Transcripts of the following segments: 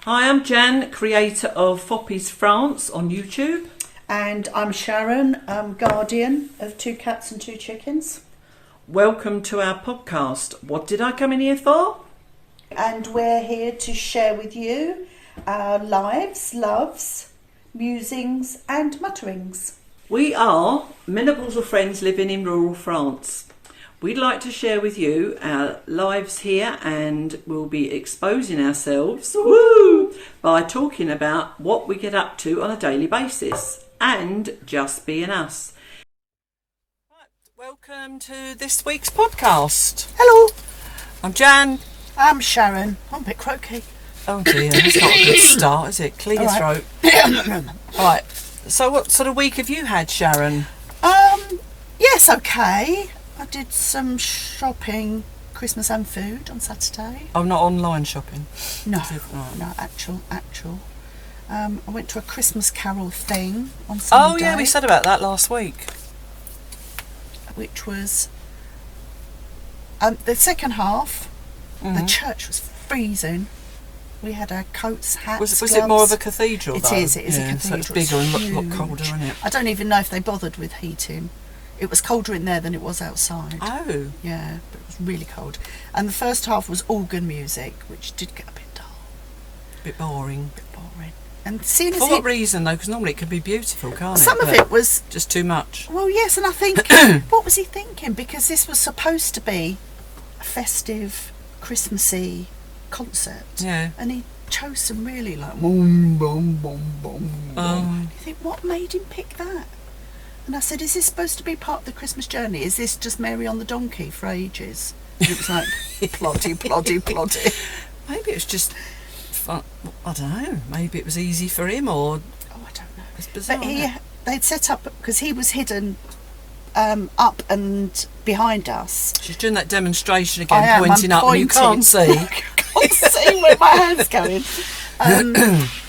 Hi, I'm Jan, creator of Foppies France on YouTube. And I'm Sharon, guardian of 2 cats and 2 chickens. Welcome to our podcast. What did I come in here for? And we're here to share with you our lives, loves, musings and mutterings. We are menopausal friends living in rural France. We'd like to share with you our lives here, and we'll be exposing ourselves by talking about what we get up to on a daily basis and just being us. Right, welcome to this week's podcast. Hello. I'm Jan. I'm Sharon. I'm a bit croaky. Oh dear, that's not a good start, is it? Clear your throat. Right, so what sort of week have you had, Sharon? Yes, okay. I did some shopping, Christmas and food on Saturday. Oh, not online shopping? No, Right. no, actual. I went to a Christmas carol thing on Sunday. Oh yeah, we said about that last week. Which was the second half. The church was freezing. We had our coats, hats, Was gloves. it more of a cathedral? It though? is a cathedral. So it's bigger and a lot colder, isn't it? I don't even know if they bothered with heating. It was colder in there than it was outside. Oh. Yeah, but it was really cold. And the first half was organ music, which did get a bit dull. A bit boring. And seeing as For what reason though? Because normally it can be beautiful, can't it? some of it was just too much. Well, yes, and I think what was he thinking? Because this was supposed to be a festive, Christmassy concert. Yeah. And he chose some really like boom, boom, boom, boom. Oh. You think, what made him pick that? And I said, is this supposed to be part of the Christmas journey? Is this just Mary on the donkey for ages? And it was like ploddy. Maybe it was just fun. I don't know. Maybe it was easy for him, or Oh, I don't know. it's bizarre. But they'd set up, because he was hidden up and behind us. She's doing that demonstration I again, am, pointing I'm up, and you can't see. I can't see where my hand's going.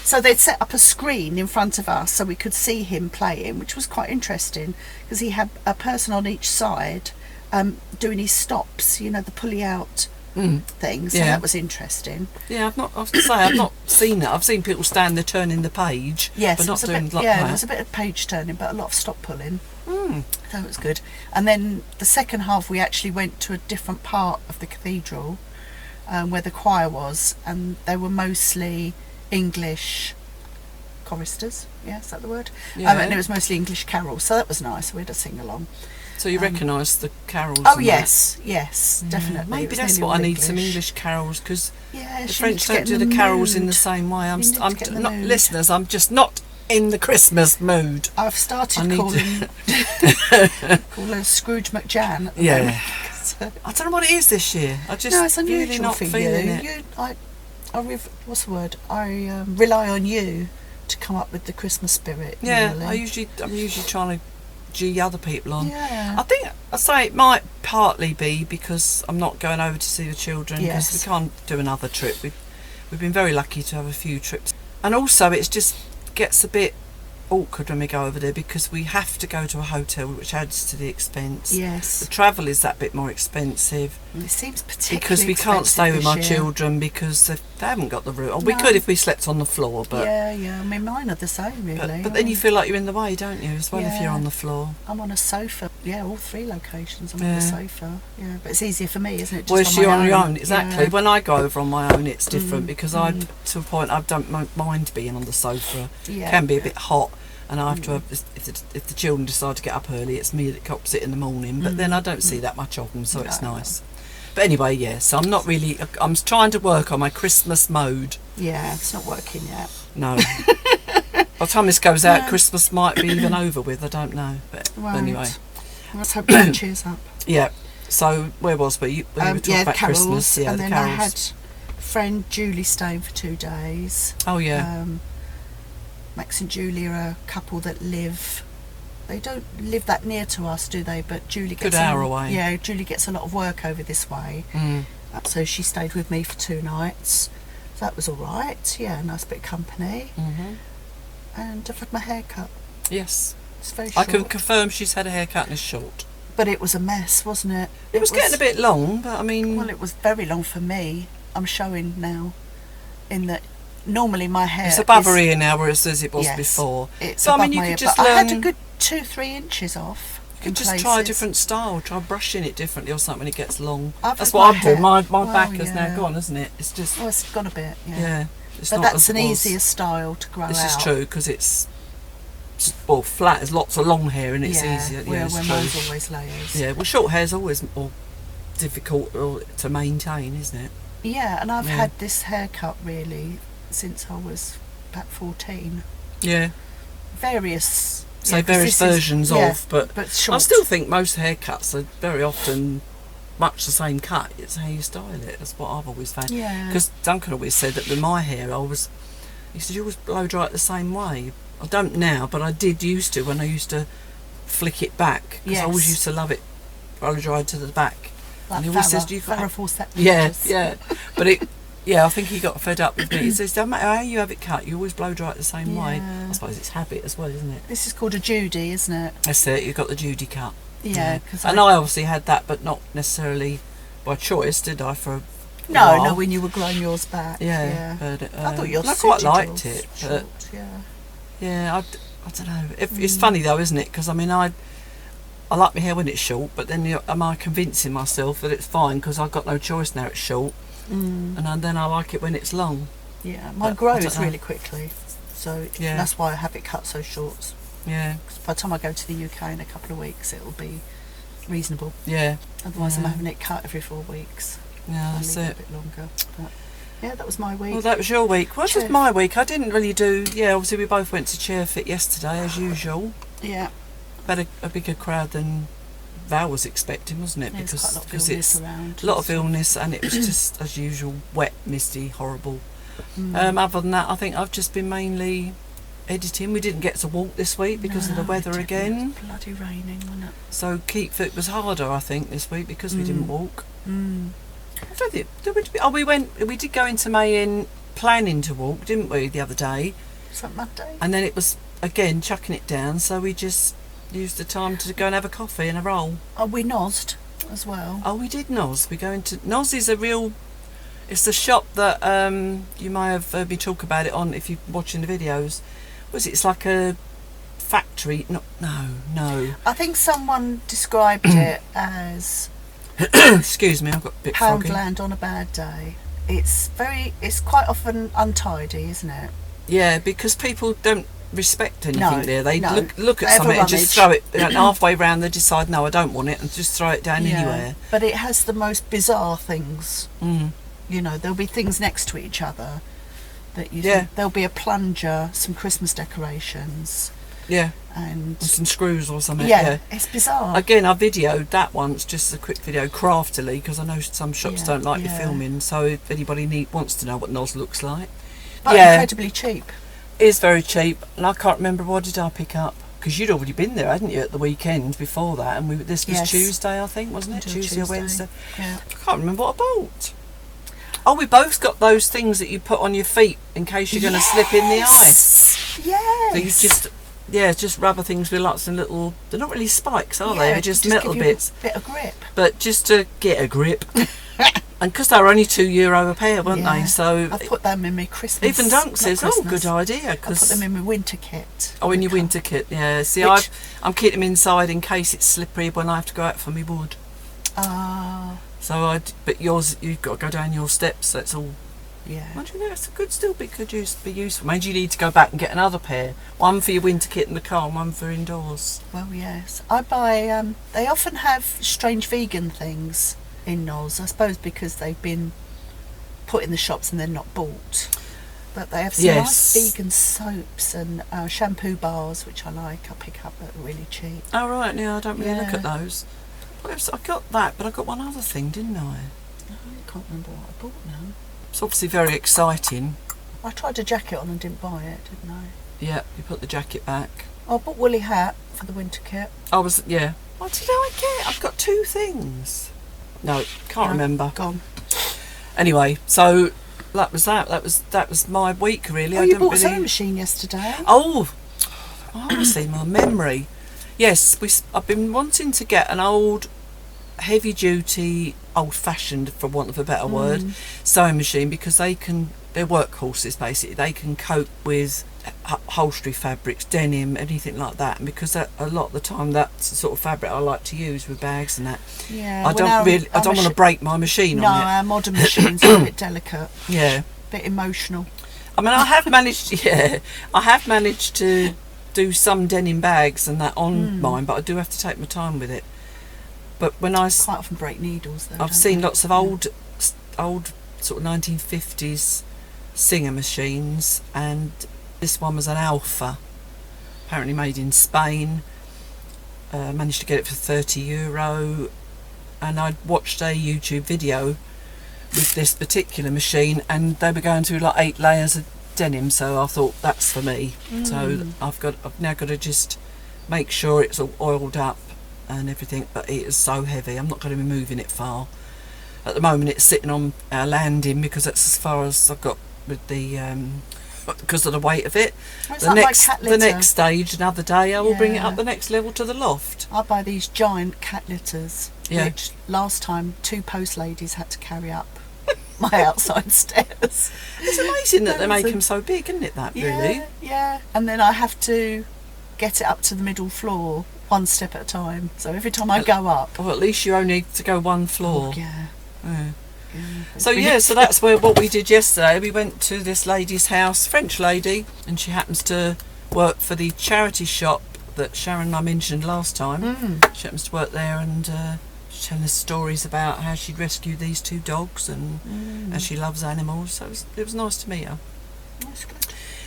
So they'd set up a screen in front of us so we could see him playing, which was quite interesting because he had a person on each side doing his stops, you know, the pulley out thing. So that was interesting. Yeah, I have to say, I've not seen that. I've seen people stand there turning the page, Yes, but not doing like there that. was a bit of page turning, but a lot of stop pulling. So it was good. And then the second half, we actually went to a different part of the cathedral where the choir was, and they were mostly English choristers. Yeah, is that the word? Yeah. And it was mostly English carols, so that was nice. We had a sing along. So you recognise the carols? Oh and yes, that? definitely. Maybe It was that's nearly what I all need, some English carols, because Yeah, the she French needs to don't get do in the carols in mood. the same way. You need to I'm get in the not mood. listeners. I'm just not in the Christmas mood. I've started calling call her Scrooge McJan. At the moment. I don't know what it is this year. I just No, it's unusual really not for feeling you. it. What's the word? I rely on you to come up with the Christmas spirit. Yeah, really. I'm usually trying to gee other people on. Yeah. I think I say it might partly be because I'm not going over to see the children, because Yes. we can't do another trip. We've been very lucky to have a few trips, and also it just gets a bit awkward when we go over there because we have to go to a hotel, which adds to the expense. Yes. The travel is that bit more expensive. It seems particularly Because we can't stay with expensive my this year. children because they haven't got the room. Or we No. could if we slept on the floor, but Yeah. I mean, mine are the same, really. but then you feel like you're in the way, don't you? As well, if you're Yeah. on the floor. I'm on a sofa. Yeah, all 3 locations. I'm on Yeah. the sofa. Yeah, but it's easier for me, isn't it? Just Whereas on you're my on your own, exactly. Yeah. When I go over on my own, it's different because to a point I don't mind being on the sofa. Yeah. It can be a bit hot, and I have to have, if the children decide to get up early, it's me that cops it in the morning. But then I don't see that much of them, so it's No. nice. But anyway, so I'm not really. I'm trying to work on my Christmas mode. Yeah, it's not working yet. No. By the time this goes out, Christmas might be even over with. I don't know. But Right. anyway, Let's hope that cheers up. yeah. So where was we? We were talking about carols, Christmas. Yeah, and the then carols. I had friend Julie staying for 2 days. Oh yeah. Max and Julie are a couple that live. They don't live that near to us, do they? But Julie gets Good hour away. Yeah, Julie gets a lot of work over this way, so she stayed with me for 2 nights. So that was all right. Yeah, nice bit of company. And I've had my hair cut. Yes. It's very I short. can confirm she's had a haircut and it's short. But it was a mess, wasn't it? It was getting a bit long, but I mean... Well, it was very long for me. I'm showing now in that normally my hair It's above her is, ear now, whereas as it was yes, before. it's So I above mean, you my could ear, just but I had a learn. good 2-3 inches off. You could just try a different style, try brushing it differently or something when it gets long. That's I've what had I'm doing. My well, back is yeah. now gone, isn't it? It's just, Oh, it's gone a bit, yeah. It's But not that's as an it was. easier style to grow out. This is true, because it's, well, flat. There's lots of long hair and it's yeah, easier. Yeah, where it's true. mine's always layers. Yeah, well, short hair's always more difficult to maintain, isn't it? Yeah, and I've Yeah. had this haircut really since I was about 14. Yeah. Various... So yeah, 'cause various this is- versions yeah, of, but short. I still think most haircuts are very often much the same cut. It's how you style it. That's what I've always found. Yeah. Because Duncan always said that with my hair, he said, you always blow dry it the same way. I don't now, but I did used to when I used to flick it back. Because I always Yes. used to love it blow dried to the back. Like And he always Farrah, says, "You've Farrah got..." Fawcett Yeah, pictures. yeah. But I think he got fed up with me. He says, don't matter how you have it cut, you always blow dry it the same way. Yeah. I suppose it's habit as well, isn't it? This is called a Judy, isn't it? That's it, you've got the Judy cut. Yeah, because And I obviously had that, but not necessarily by choice, did I? For a no, while. when you were growing yours back. Yeah, but I thought yours I quite suited liked yours it. But short, yeah. yeah, I don't know. It's funny though, isn't it? Because I mean, I like my hair when it's short, but then am I convincing myself that it's fine because I've got no choice now? It's short, and then I like it when it's long. Yeah, mine But I don't grows know. really quickly, so Yeah. that's why I have it cut so short. Yeah, 'Cause by the time I go to the UK in a couple of weeks, it'll be reasonable. yeah, Otherwise, I'm Yeah. having it cut every 4 weeks. yeah. I That's leave it it. a bit longer. But yeah, that was my week. Well, that was your week. What was Chair- my week? I didn't really do. Yeah, obviously we both went to Chair Fit yesterday as usual. Yeah, Had a bigger crowd than Val was expecting, wasn't it? there's quite a lot of Because illness it's around. a lot of illness and it was just as usual wet, misty, horrible. Mm. Other than that, I think I've just been mainly editing. We didn't get to walk this week because of the No, weather it didn't. again. It was bloody raining, wasn't it? So Keep Fit was harder, I think, this week because we didn't walk. Mm. I don't think. We did go into Mayin planning to walk, didn't we, the other day? Was that Monday? And then it was again chucking it down. So we just used the time to go and have a coffee and a roll. Oh, we nozzed as well. Oh, we did Noz. We go into Noz is a real. It's the shop that you may have heard me talk about it on if you're watching the videos. Was it? It's like a factory. No. I think someone described it as Excuse me, I've got a bit foggy. Poundland on a bad day. It's quite often untidy, isn't it? Yeah, because people don't respect anything No, there. They no. look at They have a something and just rummage. throw it halfway round. They decide, no, I don't want it, and just throw it down anywhere. But it has the most bizarre things. Mm. You know, there'll be things next to each other that you Yeah. think there'll be a plunger, some Christmas decorations, Yeah, and and some screws or something. yeah, it's bizarre. Again, I videoed that once, just a quick video, craftily, because I know some shops Yeah, don't like you yeah. filming. So if anybody wants to know what Noz looks like, But yeah. incredibly cheap. it is very cheap. And I can't remember, what did I pick up? Because you'd already been there, hadn't you, at the weekend before that? And this was Yes. Tuesday, I think, wasn't it? Until Tuesday or Tuesday. Wednesday. Yeah. I can't remember what I bought. Oh, we both got those things that you put on your feet in case you're going to slip in the ice. Yes. So you just rubber things with lots of little. They're not really spikes, are they? Yeah, They're just give metal you bits. A bit of grip. But just to get a grip. And because they were only €2 a pair, weren't Yeah. they? So I put them in my Christmas. even Dunk not says, "Oh, Christmas. good idea." I put Because them in my winter kit. oh, in your winter kit, yeah. See, Which- I'm keeping them inside in case it's slippery when I have to go out for my wood. Ah, So but yours, you've got to go down your steps. That's all. yeah. I do know it's a good, still be useful. Maybe you need to go back and get another pair. One for your winter kit in the car, and one for indoors. Well, yes. I buy. They often have strange vegan things in Noz. I suppose because they've been put in the shops and they're not bought. But they have some Yes. nice vegan soaps and shampoo bars, which I like. I pick up at really cheap. Oh right, yeah, I don't really look Yeah. at those. What else? I got that, but I got one other thing, didn't I? I can't remember what I bought now. It's obviously very exciting. I tried a jacket on and didn't buy it, didn't I? Yeah, you put the jacket back. Oh, I bought woolly hat for the winter kit. Yeah. What did I get? I've got two things. No, can't No, remember. Gone. Anyway, so that was that. That was my week really. Oh, I you didn't bought a really. sewing machine yesterday. Oh, obviously my memory. Yes, I've been wanting to get an old, heavy-duty, old-fashioned, for want of a better word, sewing machine because they can they're workhorses basically. They can cope with upholstery fabrics, denim, anything like that. And because a lot of the time that's the sort of fabric I like to use with bags and that. Yeah. I don't want to break my machine No, on it. our modern machines are a bit delicate. Yeah. A bit emotional. I mean, I have managed to do some denim bags and that on mine, but I do have to take my time with it. But when quite often break needles though. I've seen lots of old sort of 1950s Singer machines, and this one was an Alpha, apparently made in Spain. Managed to get it for €30, and I'd watched a YouTube video with this particular machine, and they were going through like 8 layers of denim, so I thought that's for me. So I've now got to just make sure it's all oiled up and everything, but it is so heavy. I'm not going to be moving it far. At the moment it's sitting on our landing because that's as far as I've got with the because of the weight of it. The next stage, another day, I will bring it up the next level to the loft. I buy these giant cat litters, which last time 2 post ladies had to carry up my outside stairs. It's amazing that they make them so big, isn't it, that really? Yeah. And then I have to get it up to the middle floor one step at a time. So every time I go up... Well, at least you only need to go one floor. Oh, yeah. So that's what we did yesterday. We went to this lady's house, French lady, and she happens to work for the charity shop that Sharon and I mentioned last time. She happens to work there, and she's telling us stories about how she rescued these 2 dogs and how she loves animals. So it was nice to meet her. That's good.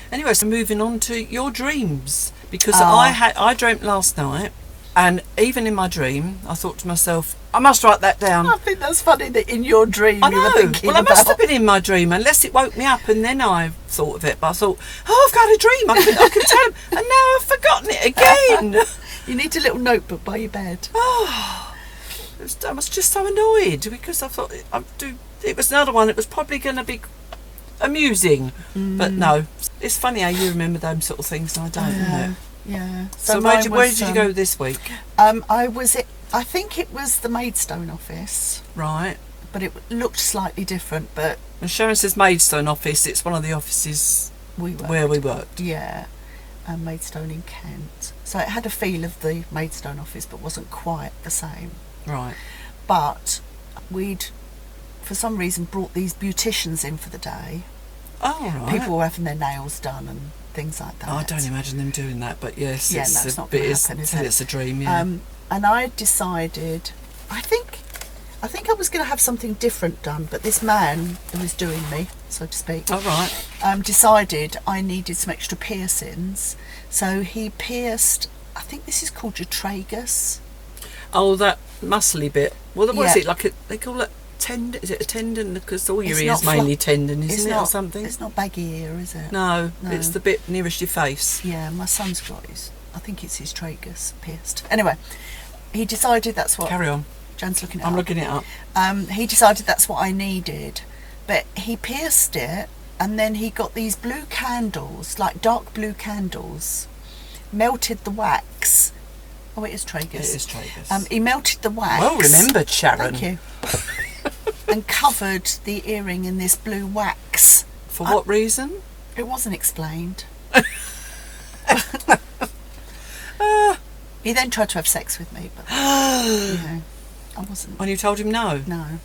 Anyway, so moving on to your dreams, because I dreamt last night, and even in my dream I thought to myself, I must write that down. I think that's funny that in your dream I know. you were thinking I must have been in my dream, unless it woke me up and then I thought of it. But I thought, I've got a dream, I can tell him, and now I've forgotten it again. You need a little notebook by your bed. I was just so annoyed because I thought it was another one. It was probably going to be amusing, but no. It's funny how you remember those sort of things and I don't, isn't it? Yeah. So where did you go this week? I think it was the Maidstone office. Right. But it looked slightly different. But when Sharon says Maidstone office, it's one of the offices where we worked. Yeah. Maidstone in Kent. So it had a feel of the Maidstone office, but wasn't quite the same. Right. But we'd, for some reason, brought these beauticians in for the day. Oh, right. People were having their nails done and things like that. Oh, I don't imagine them doing that, but yes, it's not going to happen, is it? It's a dream, yeah. And I decided, I think I was going to have something different done, but this man who was doing me, so to speak, decided I needed some extra piercings. So he pierced, I think this is called your tragus. Oh, that muscly bit. Well, what is it? They call it tendon? Is it a tendon? Because all your ear's mainly tendon, isn't it, or something? It's not baggy ear, is it? No, it's the bit nearest your face. Yeah, my son's got I think it's his tragus pierced. Anyway, he decided that's what... Carry on. Jan's looking it I'm up. looking it up. He decided that's what I needed. But he pierced it, and then he got these blue candles, like dark blue candles, melted the wax. Oh, it is tragus. It is tragus. He melted the wax. Well remembered, Sharon. Thank you. And covered the earring in this blue wax. For what reason? It wasn't explained. He then tried to have sex with me, but I wasn't. And you told him no? No.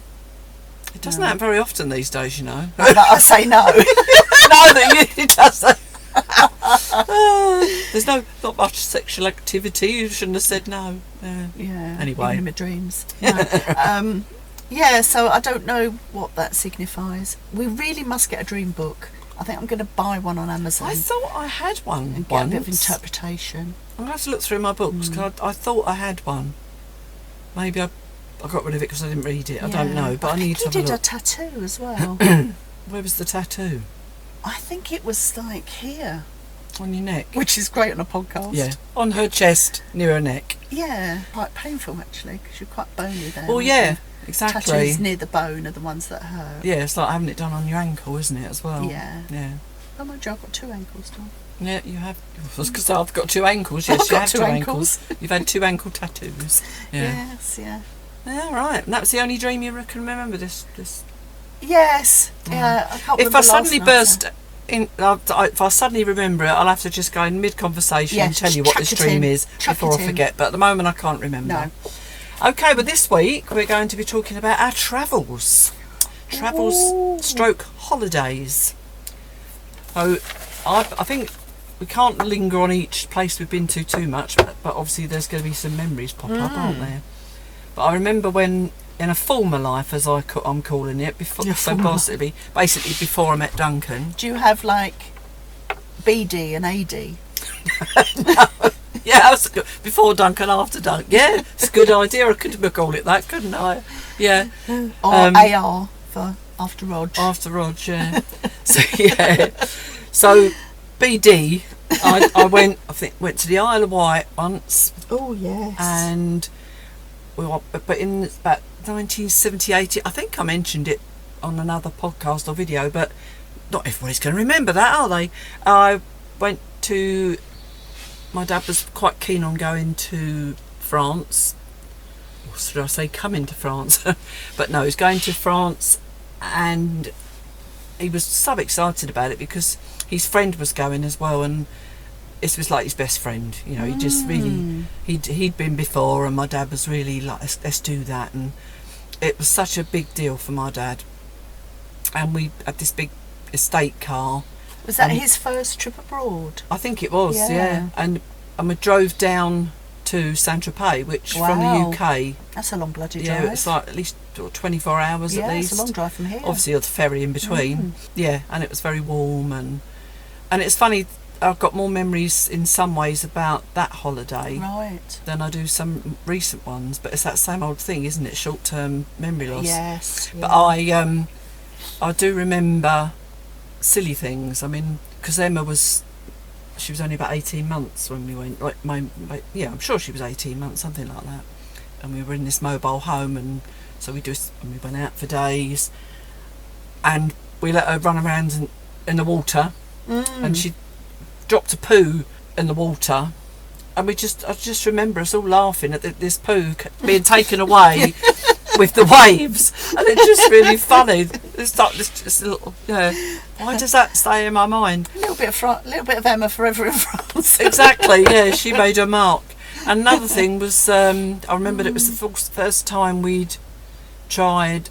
It doesn't happen very often these days, you know. I say no. No, it doesn't. There's not much sexual activity. You shouldn't have said no. Yeah. Anyway. Even in my dreams. No. So I don't know what that signifies. We really must get a dream book. I think I'm going to buy one on Amazon. I thought I had one and once. get a bit of interpretation. I'm going to have to look through my books because I thought I had one. Maybe I got rid of it because I didn't read it. I don't know, but I need to have a look. You did a tattoo as well. Where was the tattoo? I think it was like here. On your neck. Which is great on a podcast. Yeah, on her chest, near her neck. Yeah, quite painful actually because you're quite bony there. Well, yeah, exactly. Tattoos near the bone are the ones that hurt. Yeah, it's like having it done on your ankle, isn't it, as well? Yeah. Yeah. Oh my God, I've got 2 ankles done. Yeah, you have. Because I've got 2 ankles. Yes, I've got you have 2 ankles. You've had 2 ankle tattoos. Yeah. Yes, yeah. Yeah, right. And that was the only dream you can remember this Yes. Yeah. I can't If remember I suddenly last night, burst in, if I suddenly remember it, I'll have to just go in mid-conversation and tell you what this dream is before I forget. But at the moment, I can't remember. No. Okay, but this week we're going to be talking about our travels. Stroke holidays. So I think we can't linger on each place we've been to too much, but obviously there's going to be some memories pop up, aren't there? But I remember when, in a former life, as I'm calling it, before, so possibly, basically before I met Duncan. Do you have like BD and AD? No. Yeah, that's good. Before Duncan, after Duncan. Yeah, it's a good idea. I could have called it that, couldn't I? Yeah. Or AR for after Rog. After Rog, yeah. So yeah. So BD, I went to the Isle of Wight once. Oh yes. And but in about 1978, I think I mentioned it on another podcast or video, but not everybody's going to remember that, are they? I went to. My dad was quite keen on going to France. Or should I say coming to France? But no, he was going to France, and he was so excited about it because his friend was going as well, and this was like his best friend. You know, he just really he'd been before, and my dad was really like, let's do that, and it was such a big deal for my dad. And we had this big estate car. Was that his first trip abroad? I think it was, yeah. And we drove down to Saint-Tropez, which from the UK. That's a long bloody drive. Yeah, it's like at least 24 hours at least. Yeah, it's a long drive from here. Obviously, the ferry in between. Yeah, and it was very warm. And it's funny, I've got more memories in some ways about that holiday than I do some recent ones. But it's that same old thing, isn't it? Short-term memory loss. Yes. But I do remember silly things. I mean, because Emma she was only about 18 months when we went. Like I'm sure she was 18 months, something like that. And we were in this mobile home, and so we went out for days, and we let her run around in the water, and she dropped a poo in the water, and I just remember us all laughing at this poo being taken away. With the waves, and it's just really funny. It's like this little, why does that stay in my mind? A little bit of Emma forever in France. Exactly, yeah. She made her mark. And another thing was, I remembered it was the first time we'd tried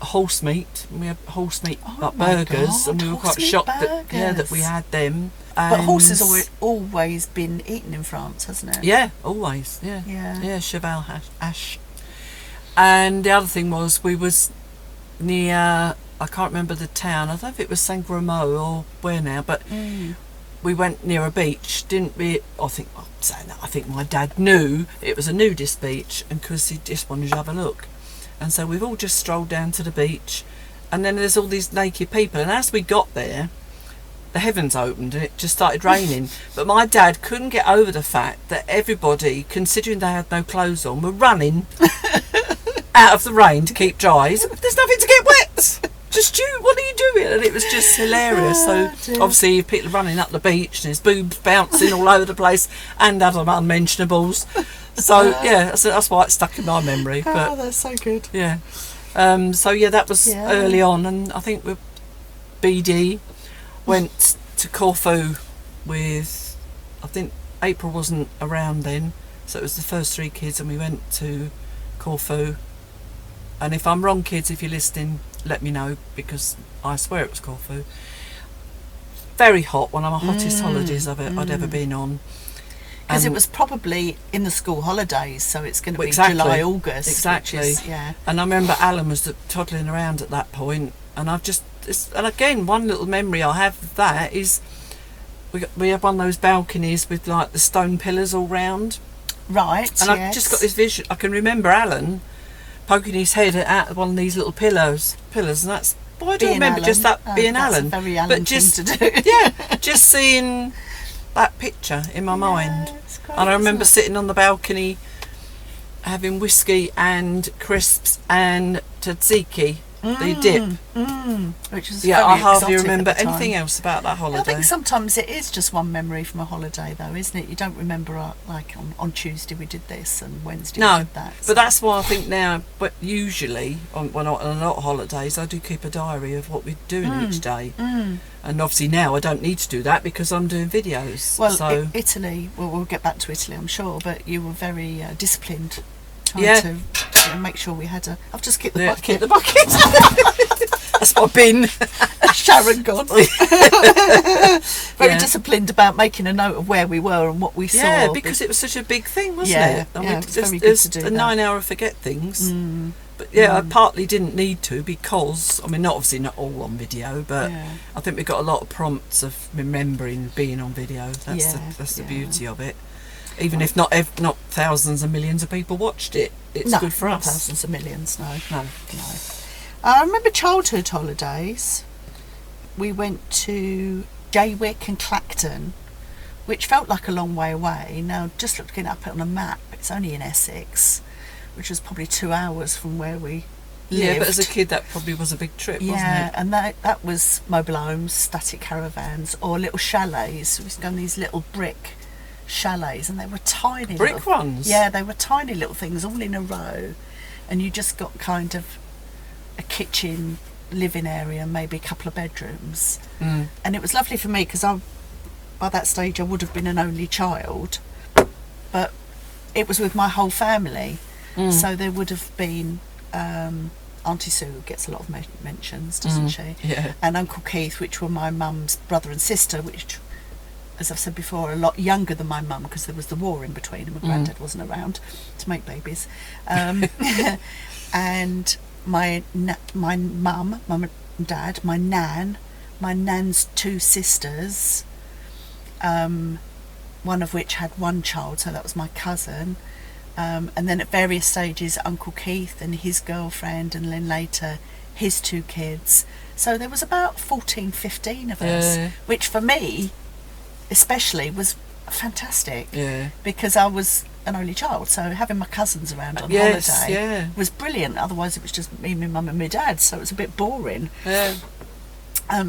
horse meat. We had horse meat burgers, and we were quite shocked that we had them. But horses always been eaten in France, hasn't it? Yeah, always. Yeah. Cheval hash. And the other thing was, we was near, I can't remember the town, I don't know if it was Saint-Gremaux or where now, but we went near a beach, didn't we? I think my dad knew it was a nudist beach, and because he just wanted to have a look. And so we've all just strolled down to the beach, and then there's all these naked people, and as we got there, the heavens opened and it just started raining. But my dad couldn't get over the fact that everybody, considering they had no clothes on, were running out of the rain to keep dry. He said, there's nothing to get wet. Just you. What are you doing? And it was just hilarious. So obviously people running up the beach and his boobs bouncing all over the place and other unmentionables. So that's why it's stuck in my memory. But, that's so good. Yeah. That was early on, and I think with BD went to Corfu with, I think April wasn't around then, so it was the first 3 kids, and we went to Corfu. And if I'm wrong, kids, if you're listening, let me know, because I swear it was Corfu. Very hot, one of my hottest holidays I'd ever been on. Because it was probably in the school holidays, so it's going to be July, August. Exactly. And I remember Alan was toddling around at that point, and and again, one little memory I have of that is we had one of those balconies with like the stone pillars all round. Right. And I've just got this vision. I can remember Alan poking his head out of one of these little pillars, and that's. I do remember Alan. Just that being Alan. That's a very Alan thing to do. Just seeing that picture in my mind. Great, and I remember sitting on the balcony having whiskey and crisps and tzatziki the dip. Which was Yeah, very I hardly exotic remember at the time. anything else about that I holiday. think sometimes it is just one memory from a holiday, though, isn't it? You don't remember, like, on Tuesday we did this and Wednesday we No, did that. but that's why I think now, but usually when on a lot of holidays, I do keep a diary of what we're doing each day. And obviously now I don't need to do that because I'm doing videos. Well, so Italy, well, we'll get back to Italy, I'm sure, but you were very disciplined trying Yeah. to make sure we had I've just kicked the Yeah, bucket. kick the bucket. That's my bin. Sharon gone. Very Yeah. disciplined about making a note of where we were and what we saw. Yeah, because it was such a big thing, wasn't Yeah, it? yeah, it was very good there's to do a that. 9-hour forget things. But yeah, I partly didn't need to because, I mean, not obviously not all on video, but Yeah. I think we got a lot of prompts of remembering being on video. That's Yeah, the yeah. beauty of it. Even if not thousands and millions of people watched it, it's No, good for not us. thousands of millions, no. No. I remember childhood holidays. We went to Jaywick and Clacton, which felt like a long way away. Now, just looking up on a map, it's only in Essex, which was probably 2 hours from where we lived. Yeah, but as a kid, that probably was a big trip, Yeah, wasn't it? and that was mobile homes, static caravans, or little chalets. We used to go on these little brick chalets, and they were tiny. Brick little, ones? Yeah, they were tiny little things, all in a row, and you just got kind of a kitchen, living area, maybe a couple of bedrooms. And it was lovely for me because by that stage I would have been an only child, but it was with my whole family. So there would have been Auntie Sue gets a lot of mentions, doesn't she? Yeah. And Uncle Keith, which were my mum's brother and sister, which, as I've said before, are a lot younger than my mum because there was the war in between and my granddad wasn't around to make babies. And my mum and dad, my nan's two sisters, one of which had one child, so that was my cousin. And then at various stages, Uncle Keith and his girlfriend, and then later his two kids. So there was about 14, 15 of us, Yeah. which for me especially was fantastic. Yeah. Because I was an only child, so having my cousins around on Yes, holiday yeah. was brilliant. Otherwise it was just me, my mum and my dad, so it was a bit boring. Yeah.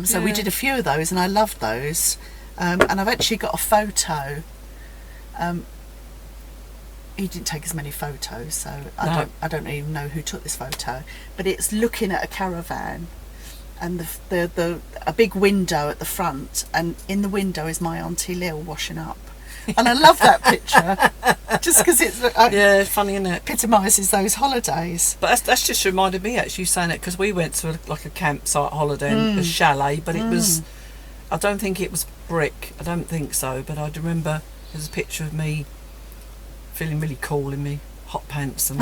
So we did a few of those and I loved those. And I've actually got a photo. He didn't take as many photos, so I don't even know who took this photo. But it's looking at a caravan, and a big window at the front, and in the window is my Auntie Lil washing up, and I love that picture just because it's Yeah, funny, isn't it? epitomises those holidays. But that's just reminded me, actually, saying it, because we went to a campsite holiday in a chalet, but it was, I don't think it was brick, I don't think so, but I remember there's a picture of me feeling really cool in me hot pants, and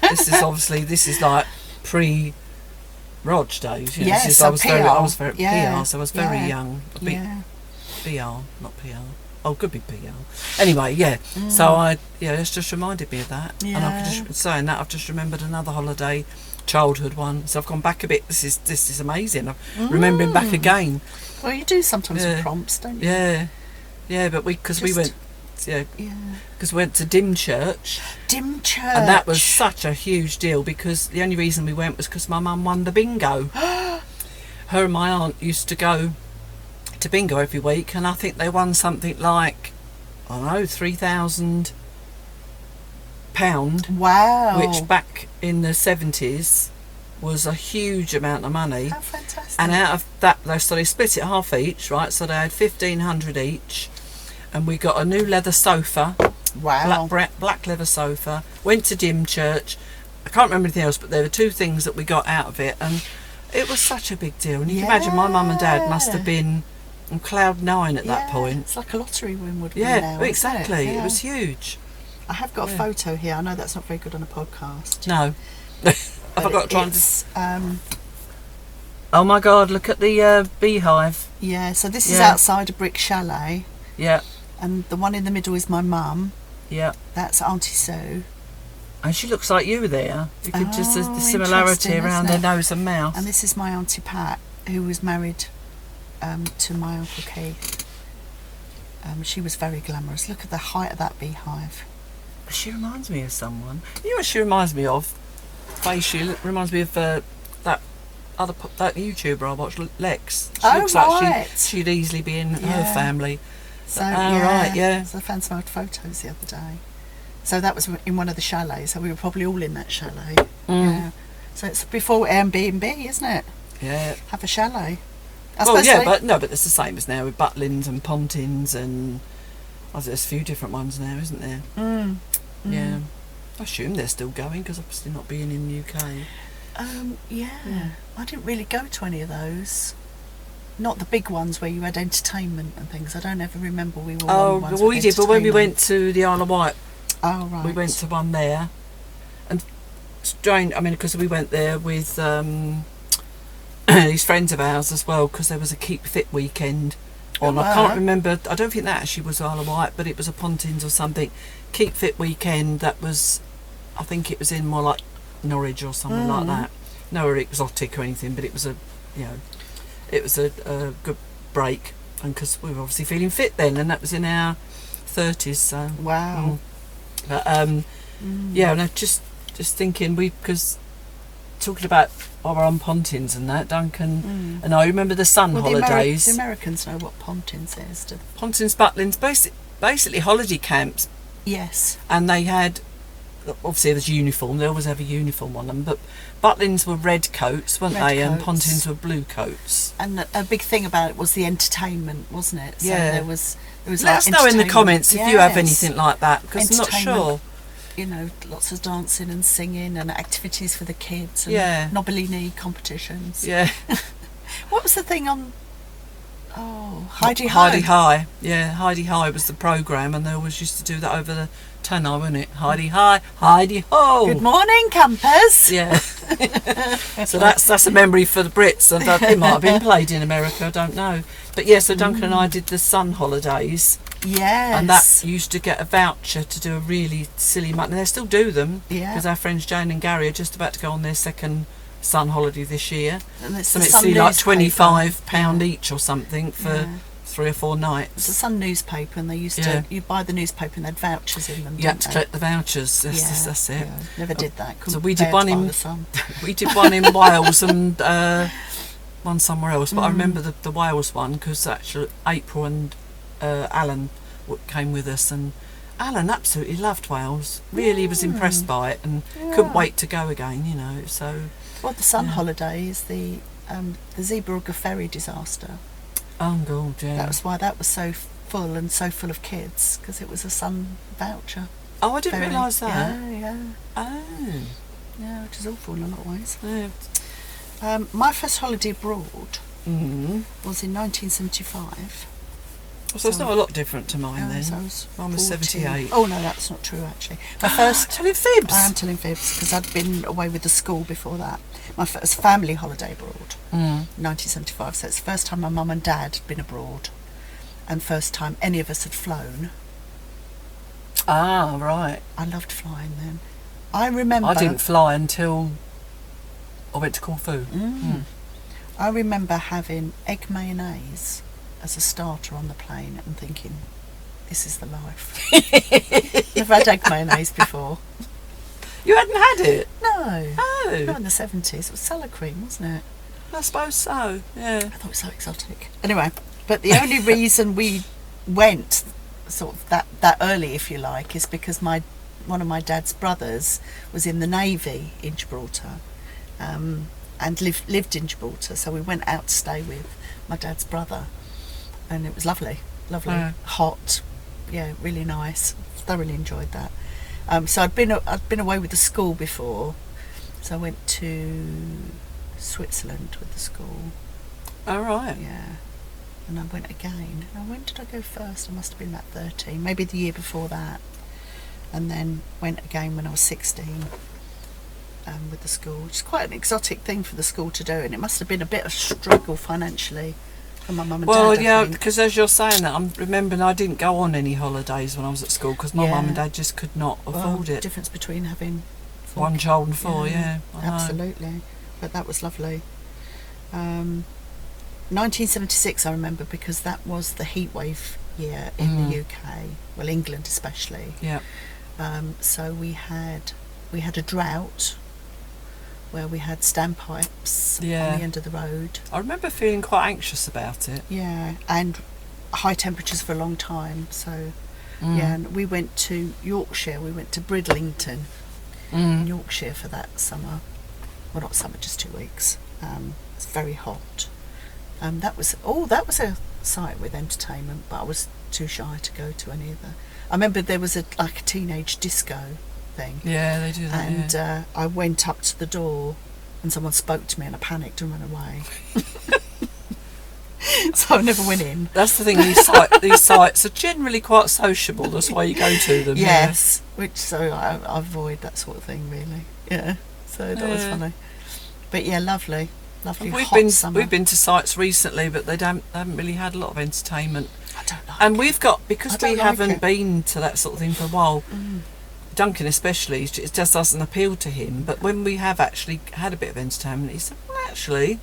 this is like pre-Rog days. You know, Yes, I was PR. very Yeah, PR, so I was very yeah. young. Yeah. BR, not PR. Oh, could be PR. Anyway, yeah. So it's just reminded me of that. And I could just, saying that, I've just remembered another holiday, childhood one. So I've gone back a bit. This is amazing. I'm remembering back again. Well, you do sometimes with prompts, don't you? Yeah, yeah. But because we went, because we went to Dymchurch. Dymchurch. And that was such a huge deal because the only reason we went was because my mum won the bingo. Her and my aunt used to go to bingo every week, and I think they won something like, I don't know, £3,000, Wow. which back in the 70s was a huge amount of money. How fantastic. And out of that, so they split it half each, right? So they had 1,500 each, and we got a new leather sofa. Wow. Black leather sofa. Went to Dymchurch. I can't remember anything else, but there were two things that we got out of it, and it was such a big deal. And you can imagine my mum and dad must have been on cloud nine at that point. It's like a lottery win would be Yeah, now, exactly. isn't it? It was huge. I have got a photo here. I know that's not very good on a podcast. No. Have I got to try and it's, Oh my God! Look at the beehive. yeah, so this is Yeah. outside a brick chalet, Yeah, and the one in the middle is my mum. yeah. That's Auntie Sue. And she looks like you there. You could just the Oh, similarity interesting, around their isn't it? nose and mouth. And this is my Auntie Pat, who was married to my Uncle Keith. She was very glamorous. Look at the height of that beehive. She reminds me of someone. You know what she reminds me of? Face. She reminds me of that that YouTuber I watched, Lex. She Oh, looks right. like she'd easily be in her Yeah. family. So right, yeah. So I found some old photos the other day. So that was in one of the chalets. So we were probably all in that chalet. Yeah. So it's before Airbnb, isn't it? Yeah. Have a chalet. Well, yeah, but it's the same as now with Butlins and Pontins and there's a few different ones now, isn't there? Yeah. I assume they're still going because obviously not being in the UK. Yeah. I didn't really go to any of those. Not the big ones where you had entertainment and things. I don't ever remember we were on ones well, with we did, but when we entertainment. went to the Isle of Wight, Oh, right. we went to one there. And strange, I mean, because we went there with these friends of ours as well, because there was a Keep Fit weekend on. I can't remember, I don't think that actually was Isle of Wight, but it was a Pontins or something. Keep Fit weekend that was, I think it was in more like Norwich or something like that. No exotic or anything, but it was it was a good break, and because we were obviously feeling fit then, and that was in our 30s. So Wow. But yeah, and I just thinking because talking about while we're on Pontins and that, Duncan and I remember the sun holidays. The Americans know what Pontins is. Pontins, Butlins, basically holiday camps, Yes. and they had. Obviously there's uniform, they always have a uniform on them, but Butlins were red coats, weren't Red they, and coats. Pontins were blue coats. And a big thing about it was the entertainment, wasn't it? So Yeah. there was Let like us know in the entertainment. comments if you have Yes. anything like that, because I'm not Entertainment. sure. Lots of dancing and singing and activities for the kids and Yeah. Nobelini competitions. Yeah. What was the thing on Heidi Ho? Heidi High. Yeah, Heidi High was the programme, and they always used to do that over the tannoy, wasn't it? Heidi High, Heidi Ho. Good morning, campers. Yeah. So that's a memory for the Brits, and it might have been played in America, I don't know. But yeah, so Duncan and I did the sun holidays, Yes. and that used to get a voucher to do a really silly and they still do them, Yeah. because our friends Jane and Gary are just about to go on their second sun holiday this year. And it's So the it's Sun like newspaper. £25 each or something for Yeah. 3 or 4 It's a nights. Sun newspaper, and they used Yeah. to. You buy the newspaper, and they had vouchers in them. You had didn't to they? collect the vouchers. That's it. Yeah. Never did that. So Couldn't we did bear one to buy in the Sun. we did one in Wales and one somewhere else. But I Mm. remember the Wales one because actually April and Alan came with us, and Alan absolutely loved Wales. Really was impressed by it, and couldn't wait to go again. So Well, the Sun Yeah. holidays, the Zeebrugge ferry disaster. oh god, yeah. That was why that was so full and so full of kids, because it was a Sun voucher. Oh, I didn't ferry. realise that. Yeah. Oh, Yeah, which is awful in a lot of ways. yeah. My first holiday abroad Mm. was in 1975. So it's not a lot different to mine then. So I was Mine was 14. 78. Oh no, that's not true actually. My first. Telling fibs. I am telling fibs because I'd been away with the school before that. My first family holiday abroad, 1975. So it's the first time my mum and dad had been abroad, and first time any of us had flown. Ah, right. I loved flying then. I remember. I didn't fly until I went to Corfu. I remember having egg mayonnaise as a starter on the plane and thinking, this is the life. Never had egg mayonnaise before. You hadn't had it? No. Oh, Not in the 70s. It was salad cream, wasn't it? I suppose so, yeah. I thought it was so exotic. Anyway, but the only reason we went sort of that early, if you like, is because one of my dad's brothers was in the Navy in Gibraltar, and lived in Gibraltar. So we went out to stay with my dad's brother, and it was lovely, Yeah. hot, yeah, really nice. Thoroughly enjoyed that. So I'd been away with the school before, so I went to Switzerland with the school. All right. Yeah, and I went again. Now, when did I go first? I must have been about 13, maybe the year before that, and then went again when I was 16. With the school, which is quite an exotic thing for the school to do, and it must have been a bit of struggle financially for my mum and Well, dad. I yeah, think. because as you're saying that, I'm remembering I didn't go on any holidays when I was at school because my Yeah. mum and dad just could not afford it. Difference between having One child and 4, yeah. I know. absolutely. But that was lovely. 1976, I remember, because that was the heatwave year in the UK. Well, England especially. Yeah. So we had a drought where we had standpipes on the Yeah. end of the road. I remember feeling quite anxious about it. Yeah, and high temperatures for a long time. So, yeah, and we went to Yorkshire. We went to Bridlington in Yorkshire for that summer. Well, not summer, just 2 weeks. It's very hot. That was a site with entertainment, but I was too shy to go to any of the. I remember there was a teenage disco thing. Yeah, they do that. And I went up to the door, and someone spoke to me, and I panicked and ran away. So I never went in. That's the thing. These sites are generally quite sociable. That's why you go to them. Yes, so I avoid that sort of thing, really. Yeah, so that was funny. But yeah, lovely hot summer. We've been to sites recently, but they haven't really had a lot of entertainment. I don't like And it. we've got, because we haven't it. been to that sort of thing for a while. Duncan especially, it just doesn't appeal to him. But when we have actually had a bit of entertainment, he said, well, actually,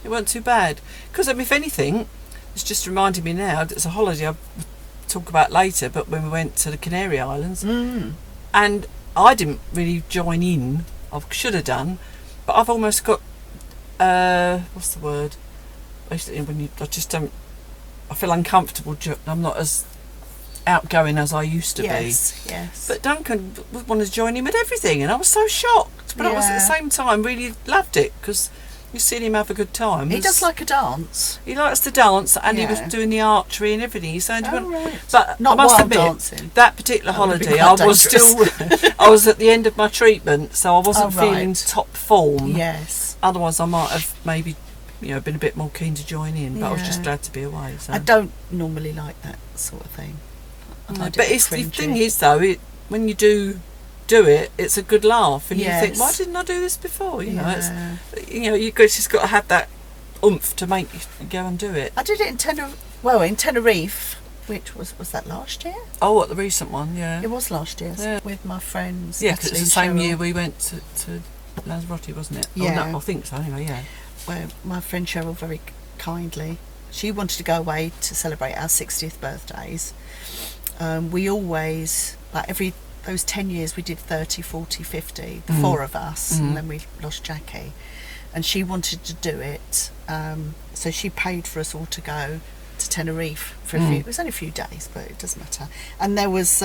it wasn't too bad. Because if anything, it's just reminding me now, it's a holiday I'll talk about later, but when we went to the Canary Islands, and I didn't really join in, I should have done, but I've almost got, what's the word? Basically, I feel uncomfortable, I'm not as outgoing as I used to be. Yes. But Duncan wanted to join in with everything, and I was so shocked. But I was at the same time really loved it, because you've seen him have a good time. He does like a dance. He likes to dance, and he was doing the archery and everything. He said, right. But Not I must while admit, dancing. that particular That would be holiday, quite I was still, I was at the end of my treatment, so I wasn't feeling top form. Yes. Otherwise, I might have maybe, been a bit more keen to join in. But I was just glad to be away. So. I don't normally like that sort of thing. But the thing is, though, when you do it, it's a good laugh, and you think, why didn't I do this before? You know, you've just got to have that oomph to make you go and do it. I did it in Tenerife, which was that last year? Oh, what, the recent one? Yeah, it was last year. With my friends. Yeah, because it's the same Cheryl. year we went to Lanzarote, wasn't it? Yeah, I think so. Anyway, yeah. Where my friend Cheryl very kindly, she wanted to go away to celebrate our 60th birthdays. We always, those 10 years we did 30, 40, 50, the four of us, and then we lost Jackie. And she wanted to do it, so she paid for us all to go to Tenerife for a few, it was only a few days, but it doesn't matter. And there was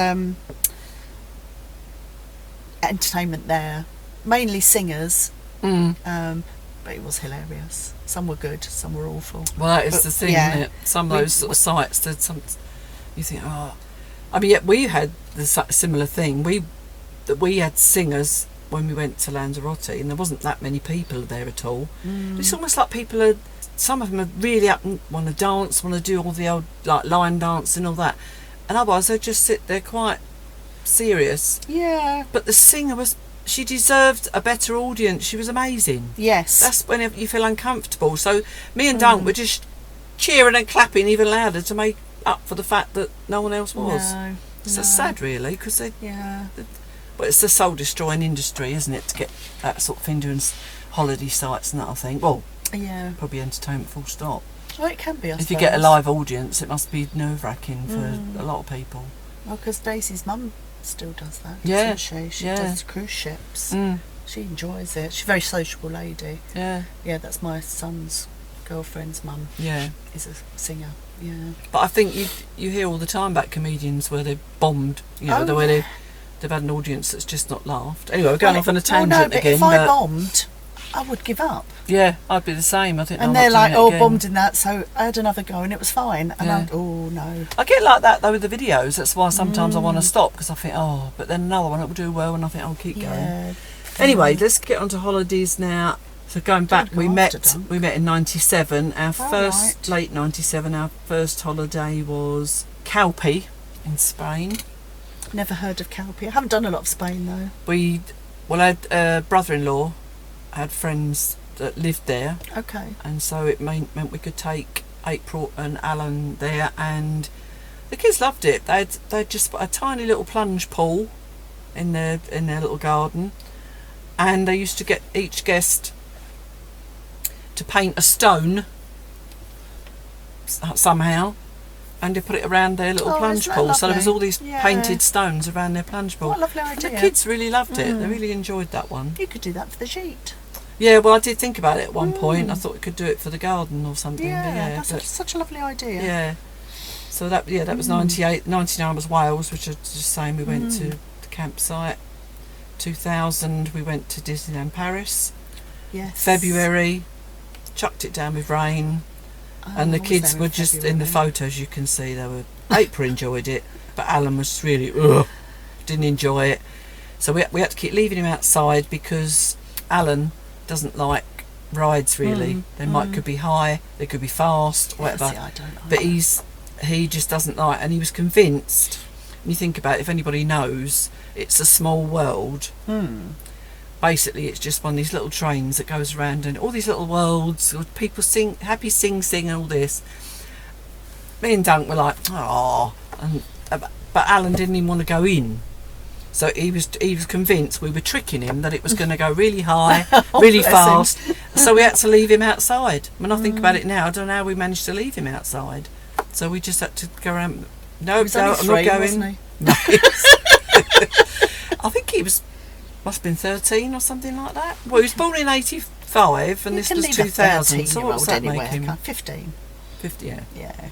entertainment there, mainly singers, but it was hilarious. Some were good, some were awful. Well, that is the thing, isn't it? Some of those sort of sites, you think, we had the similar thing. We had singers when we went to Lanzarote, and there wasn't that many people there at all. It's almost like some of them are really up and want to dance, want to do all the old line dance and all that, and otherwise they just sit there quite serious. Yeah. But the singer she deserved a better audience. She was amazing. Yes. That's when you feel uncomfortable. So me and Dunk were just cheering and clapping even louder to make up for the fact that no one else was. It's so sad, really, because but it's the soul destroying industry, isn't it, to get that sort of thing, doing holiday sites and that, I think. Well, probably entertainment full stop. Well, it can be, I If you get a live audience, it must be nerve-wracking for a lot of people. Well, because Daisy's mum still does that, Yeah. doesn't she? She does cruise ships. She enjoys it. She's a very sociable lady. Yeah. Yeah, that's my son's girlfriend's mum. Yeah. Is a singer. Yeah. But I think you hear all the time about comedians where they've bombed, where they've had an audience that's just not laughed. Anyway, we're going off on a tangent again. If I bombed, I would give up. Yeah, I'd be the same. I think. And they're like, bombed in that, so I had another go and it was fine. And no. I get like that though with the videos. That's why sometimes I want to stop, because I think, but then another one it will do well, and I think I'll keep going. Anyway, let's get on to holidays now. So going back, we met in '97. Late '97. Our first holiday was Calpe in Spain. Never heard of Calpe. I haven't done a lot of Spain though. I had brother-in-law, had friends that lived there. Okay. And so it meant we could take April and Alan there, and the kids loved it. They'd just put a tiny little plunge pool in their little garden, and they used to get each guest to paint a stone somehow, and they put it around their little plunge pool. So there was all these painted stones around their plunge pool. What a lovely idea. And the kids really loved it. They really enjoyed that one. You could do that for the sheet. Yeah, well, I did think about it at one point. I thought we could do it for the garden or something. Yeah, but that's such a lovely idea. Yeah. So that was 98. 99 was Wales, which I was just saying we went to the campsite. 2000 we went to Disneyland Paris. Yes. February, chucked it down with rain. And the kids were just, in the photos you can see, April enjoyed it, but Alan was really, didn't enjoy it. So we had to keep leaving him outside because Alan doesn't like rides really. They could be high, they could be fast, whatever. See, I don't know. But he just doesn't like, and he was convinced, and you think about it, if anybody knows, it's a small world. Basically it's just one of these little trains that goes around and all these little worlds with people sing and all this. Me and Dunk were like, oh, but Alan didn't even want to go in, so he was convinced we were tricking him, that it was going to go really high, really fast. So we had to leave him outside. When I think about it now, I don't know how we managed to leave him outside. So we just had to go around. No, I'm not going. Wasn't he? No, I think he must have been 13 or something like that. Well, he was born in 85 and this was 2000. So what was that make him? 15. 50, yeah. Yeah.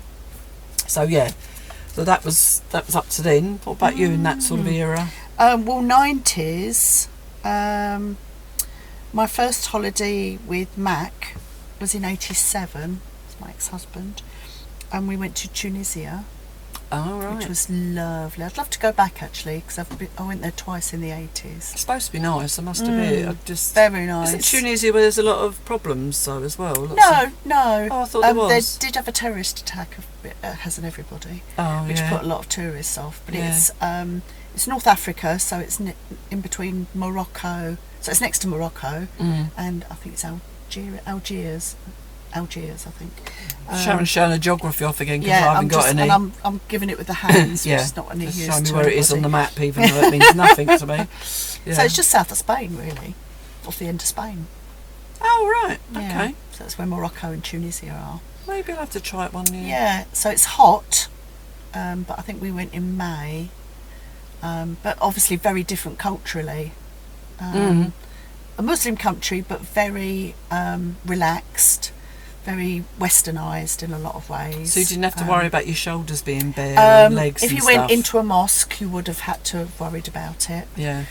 So that was up to then. What about you in that sort of era? Well, 90s. My first holiday with Mac was in 87. It's my ex-husband, and we went to Tunisia. Oh, right. Which was lovely. I'd love to go back actually, because I went there twice in the 80s. It's supposed to be nice, I must admit. Very nice. Isn't Tunisia where there's a lot of problems though as well? No. Oh, I thought there was. They did have a terrorist attack, hasn't everybody? Oh, which yeah. put a lot of tourists off. But it's North Africa, so it's in between Morocco. So it's next to Morocco, and I think it's Algiers, I think. Sharon's showing a geography off again because I haven't got any. And I'm giving it with the hands, which is not any use to show me where it is on the anybody. map, even though it means nothing to me. Yeah. So it's just south of Spain, really, off the end of Spain. Oh, right. Yeah. Okay. So that's where Morocco and Tunisia are. Maybe I'll have to try it one year. Yeah. So it's hot, but I think we went in May. But obviously very different culturally. A Muslim country, but very relaxed, very westernised in a lot of ways. So you didn't have to worry about your shoulders being bare and legs if and you stuff. went into a mosque, you would have had to have worried about it. Yeah.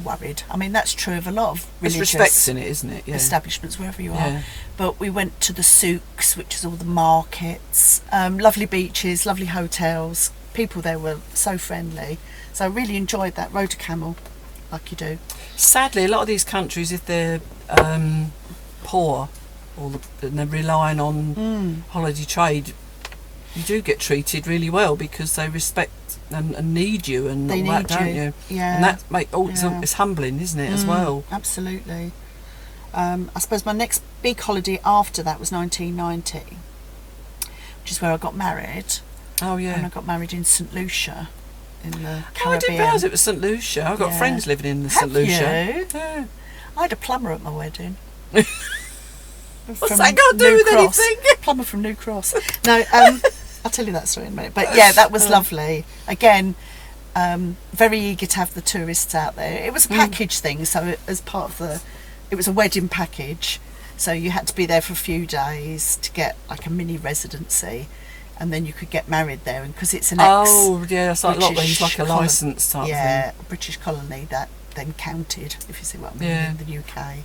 Worried. I mean, that's true of a lot of There's religious respect in it, isn't it? Yeah. establishments, wherever you Yeah. are. But we went to the souks, which is all the markets, lovely beaches, lovely hotels. People there were so friendly. So I really enjoyed that. Rode a camel, like you do. Sadly, a lot of these countries, if they're poor and they're relying on holiday trade, you do get treated really well because they respect and need you and They all that, need don't you. you? Yeah. And that it's humbling, isn't it, as well? Absolutely. I suppose my next big holiday after that was 1990, which is where I got married. Oh, yeah. And I got married in St Lucia in the Oh, I Caribbean. didn't realise it was St Lucia. I've got Yeah. friends living in Have St Lucia. you? Yeah. I had a plumber at my wedding. What's that got to do with anything? Plumber from New Cross. No, I'll tell you that story in a minute. But yeah, that was lovely. Again, very eager to have the tourists out there. It was a package thing, so as part of it was a wedding package. So you had to be there for a few days to get like a mini residency, and then you could get married there. And because it's an it's like British like a licence type yeah, thing. a British colony that then counted, if you see what I mean, Yeah. in the UK.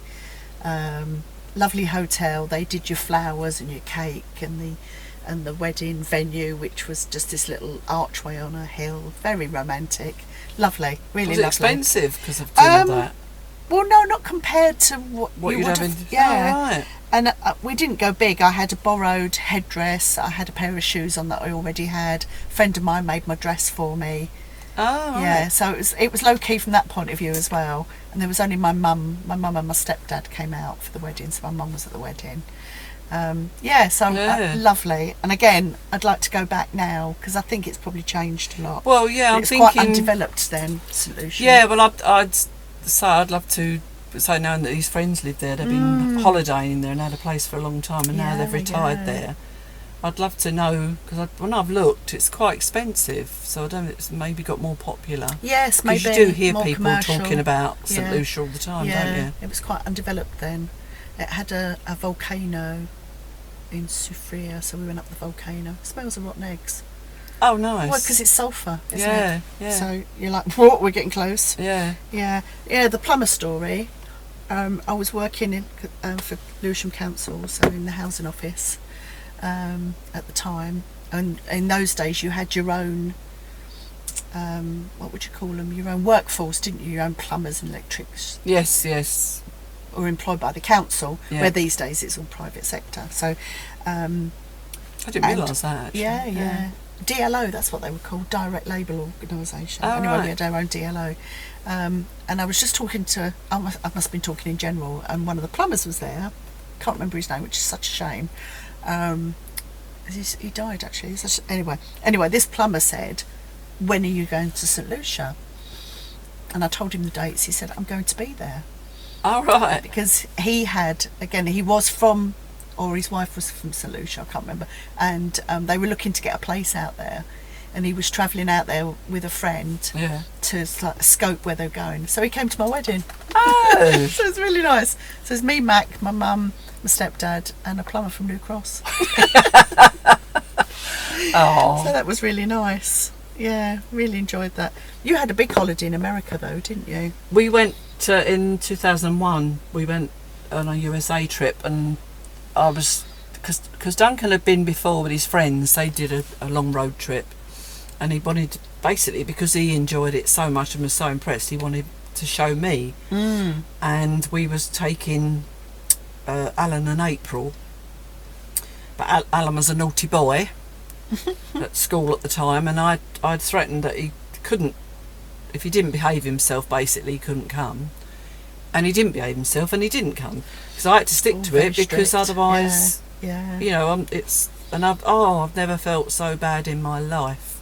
Lovely hotel. They did your flowers and your cake and the wedding venue, which was just this little archway on a hill. Very romantic. Lovely, really Was it lovely. expensive because of doing that? Well, no, not compared to what What you you'd would have have. in... Yeah. Oh, right. And we didn't go big. I had a borrowed headdress. I had a pair of shoes on that I already had. A friend of mine made my dress for me. Oh, right. Yeah, so it was low key from that point of view as well. And there was only my mum and my stepdad came out for the wedding, so my mum was at the wedding. Lovely. And again, I'd like to go back now because I think it's probably changed a lot. Well, yeah, But I'm it's thinking... quite undeveloped then, St Lucia. Yeah, well, I'd love to say now that these friends live there. They've been holidaying there and had a place for a long time, and now Yeah, they've retired yeah. there. I'd love to know, because when I've looked, it's quite expensive. So I don't know, it's maybe got more popular. Yes, maybe. Because you do hear more people commercial. talking about St Yeah. Lucia all the time, Yeah, don't you? it was quite undeveloped then. It had a volcano in Soufriere, so we went up the volcano. It smells of rotten eggs. Oh, nice. Well, because it's sulphur, isn't yeah, it? yeah. So you're like, whoa, we're getting close. Yeah. Yeah, the plumber story. I was working for Lewisham Council, so in the housing office at the time. And in those days, you had your own, what would you call them? Your own workforce, didn't you? Your own plumbers and electrics. Yes, yes. Or employed by the council, Yeah. where these days it's all private sector. So, I didn't realise that, actually. yeah. DLO, that's what they were called, Direct Labour Organisation. Oh, anyway, right. we had our own DLO. And I was just talking to, I must have been talking in general, and one of the plumbers was there. Can't remember his name, which is such a shame. He died, actually. Anyway, this plumber said, when are you going to St Lucia? And I told him the dates. He said, I'm going to be there. All right. Because he was from, or his wife was from St Lucia, I can't remember, and they were looking to get a place out there, and he was travelling out there with a friend to scope where they're going. So he came to my wedding. Oh. So it's really nice. So it's me, Mac, my mum, my stepdad, and a plumber from New Cross. Oh. So that was really nice. Yeah, really enjoyed that. You had a big holiday in America though, didn't you? We went in 2001. We went on a USA trip, and I was because Duncan had been before with his friends. They did a long road trip, and he wanted, basically because he enjoyed it so much and was so impressed, he wanted to show me. And we was taking Alan and April, but Alan was a naughty boy at school at the time, and I'd threatened that he couldn't, if he didn't behave himself, basically he couldn't come. And he didn't behave himself, and he didn't come, because I had to stick to it, because strict. otherwise, Yeah. you know, I've never felt so bad in my life.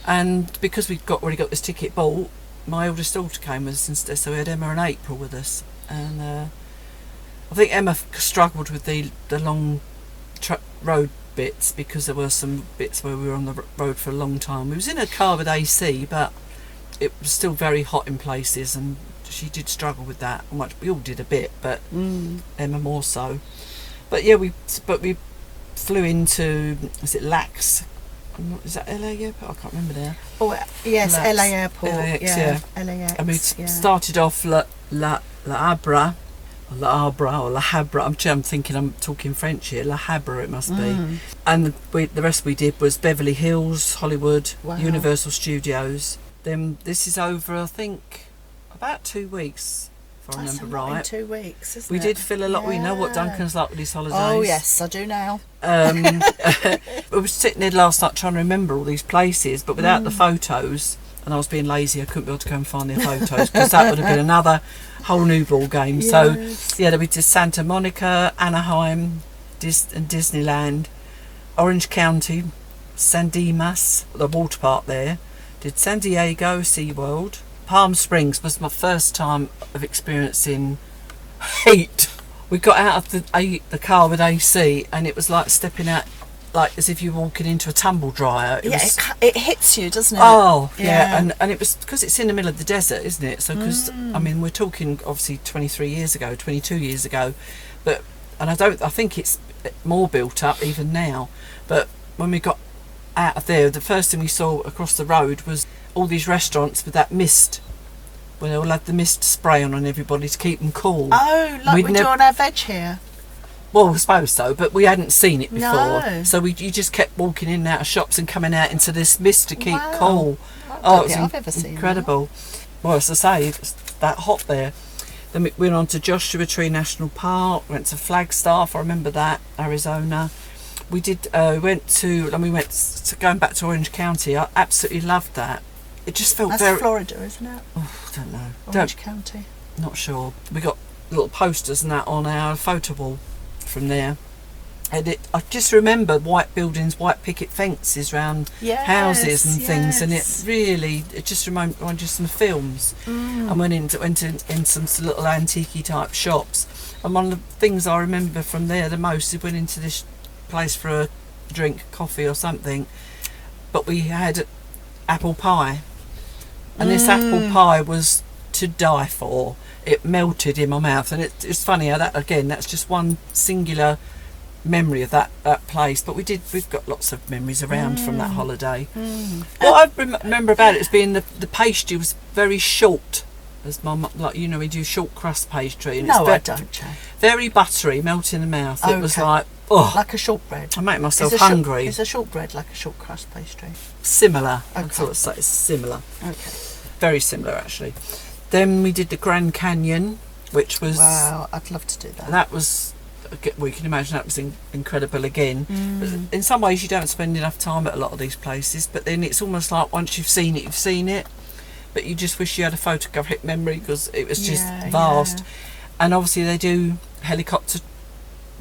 And because we already got this ticket bought, my eldest daughter came with us instead, so we had Emma and April with us. And I think Emma struggled with the long road bits, because there were some bits where we were on the road for a long time. We was in a car with AC, but it was still very hot in places, and she did struggle with that. We all did a bit, but Emma more so. But yeah, we flew into, is it LAX? Is that LA Airport? I can't remember now. Oh yes, LAX. LA Airport. LAX, yeah. LAX. And we started off La Habra, or La Habra. I'm thinking I'm talking French here. La Habra it must be. And the rest we did was Beverly Hills, Hollywood, Wow. Universal Studios. Then this is over, I think, about 2 weeks, if I That's remember a lot in right. 2 weeks, isn't We it? did feel a lot. We know what Yeah. Duncan's like with his holidays. Oh yes, I do now. I was sitting there last night trying to remember all these places, but without the photos, and I was being lazy, I couldn't be able to go and find their photos, because that would have been another whole new ball game. Yes. So yeah, we did Santa Monica, Anaheim, and Disneyland, Orange County, San Dimas, the water park there. Did San Diego, SeaWorld. Palm Springs was my first time of experiencing heat. We got out of the car with AC, and it was like stepping out, like as if you were walking into a tumble dryer. It hits you, doesn't it? Oh yeah, and it was because it's in the middle of the desert, isn't it? So because I mean, we're talking obviously 23 years ago, 22 years ago, but I think it's more built up even now. But when we got out of there, the first thing we saw across the road was all these restaurants with that mist, where they all had the mist spray on everybody to keep them cool. Oh, like we do on our veg here. Well, I suppose so, but we hadn't seen it before. No. So you just kept walking in and out of shops and coming out into this mist to keep Wow. cool. I Oh, don't it was think I've ever seen incredible. Well, as I say, it was that hot there. Then we went on to Joshua Tree National Park, went to Flagstaff, I remember that, Arizona. We did, going back to Orange County. I absolutely loved that. It just felt That's Florida, isn't it? Oh, I don't know. Orange County. Not sure. We got little posters and that on our photo wall from there. And I just remember white buildings, white picket fences around houses and things, and it just reminded you of some films. I went in some little antique type shops, and one of the things I remember from there the most is went into this place for drink, coffee or something. But we had apple pie, and this apple pie was to die for. It melted in my mouth, and it's funny how that, again, that's just one singular memory of that place. But we've got lots of memories around from that holiday. What I remember about it is being the pastry was very short, as my mum, like, you know, we do short crust pastry, and No, I don't, Jay. very buttery, melt in the mouth. It was Okay. like, oh, Like a shortbread. I make myself Is a hungry. Is a shortbread like a short crust pastry? Similar. Okay. I'd sort of say it's similar. Okay. Very similar, actually. Then we did the Grand Canyon, which was... Wow, I'd love to do that. That was... We can imagine that was incredible again. But in some ways, you don't spend enough time at a lot of these places, but then it's almost like once you've seen it, you've seen it. But you just wish you had a photographic memory, because it was just vast. Yeah. And obviously they do helicopter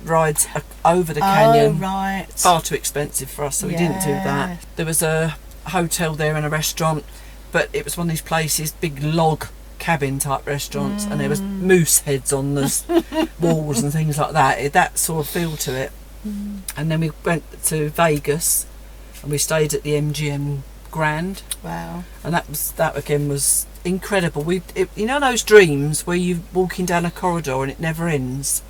rides over the canyon. Oh, right. Far too expensive for us, so we didn't do Yeah. that. There was a hotel there and a restaurant, but it was one of these places, big log cabin type restaurants, and there was moose heads on the walls and things like that. That sort of feel to it. And then we went to Vegas, and we stayed at the MGM Grand, Wow. and that again was incredible. You know those dreams where you're walking down a corridor and it never ends?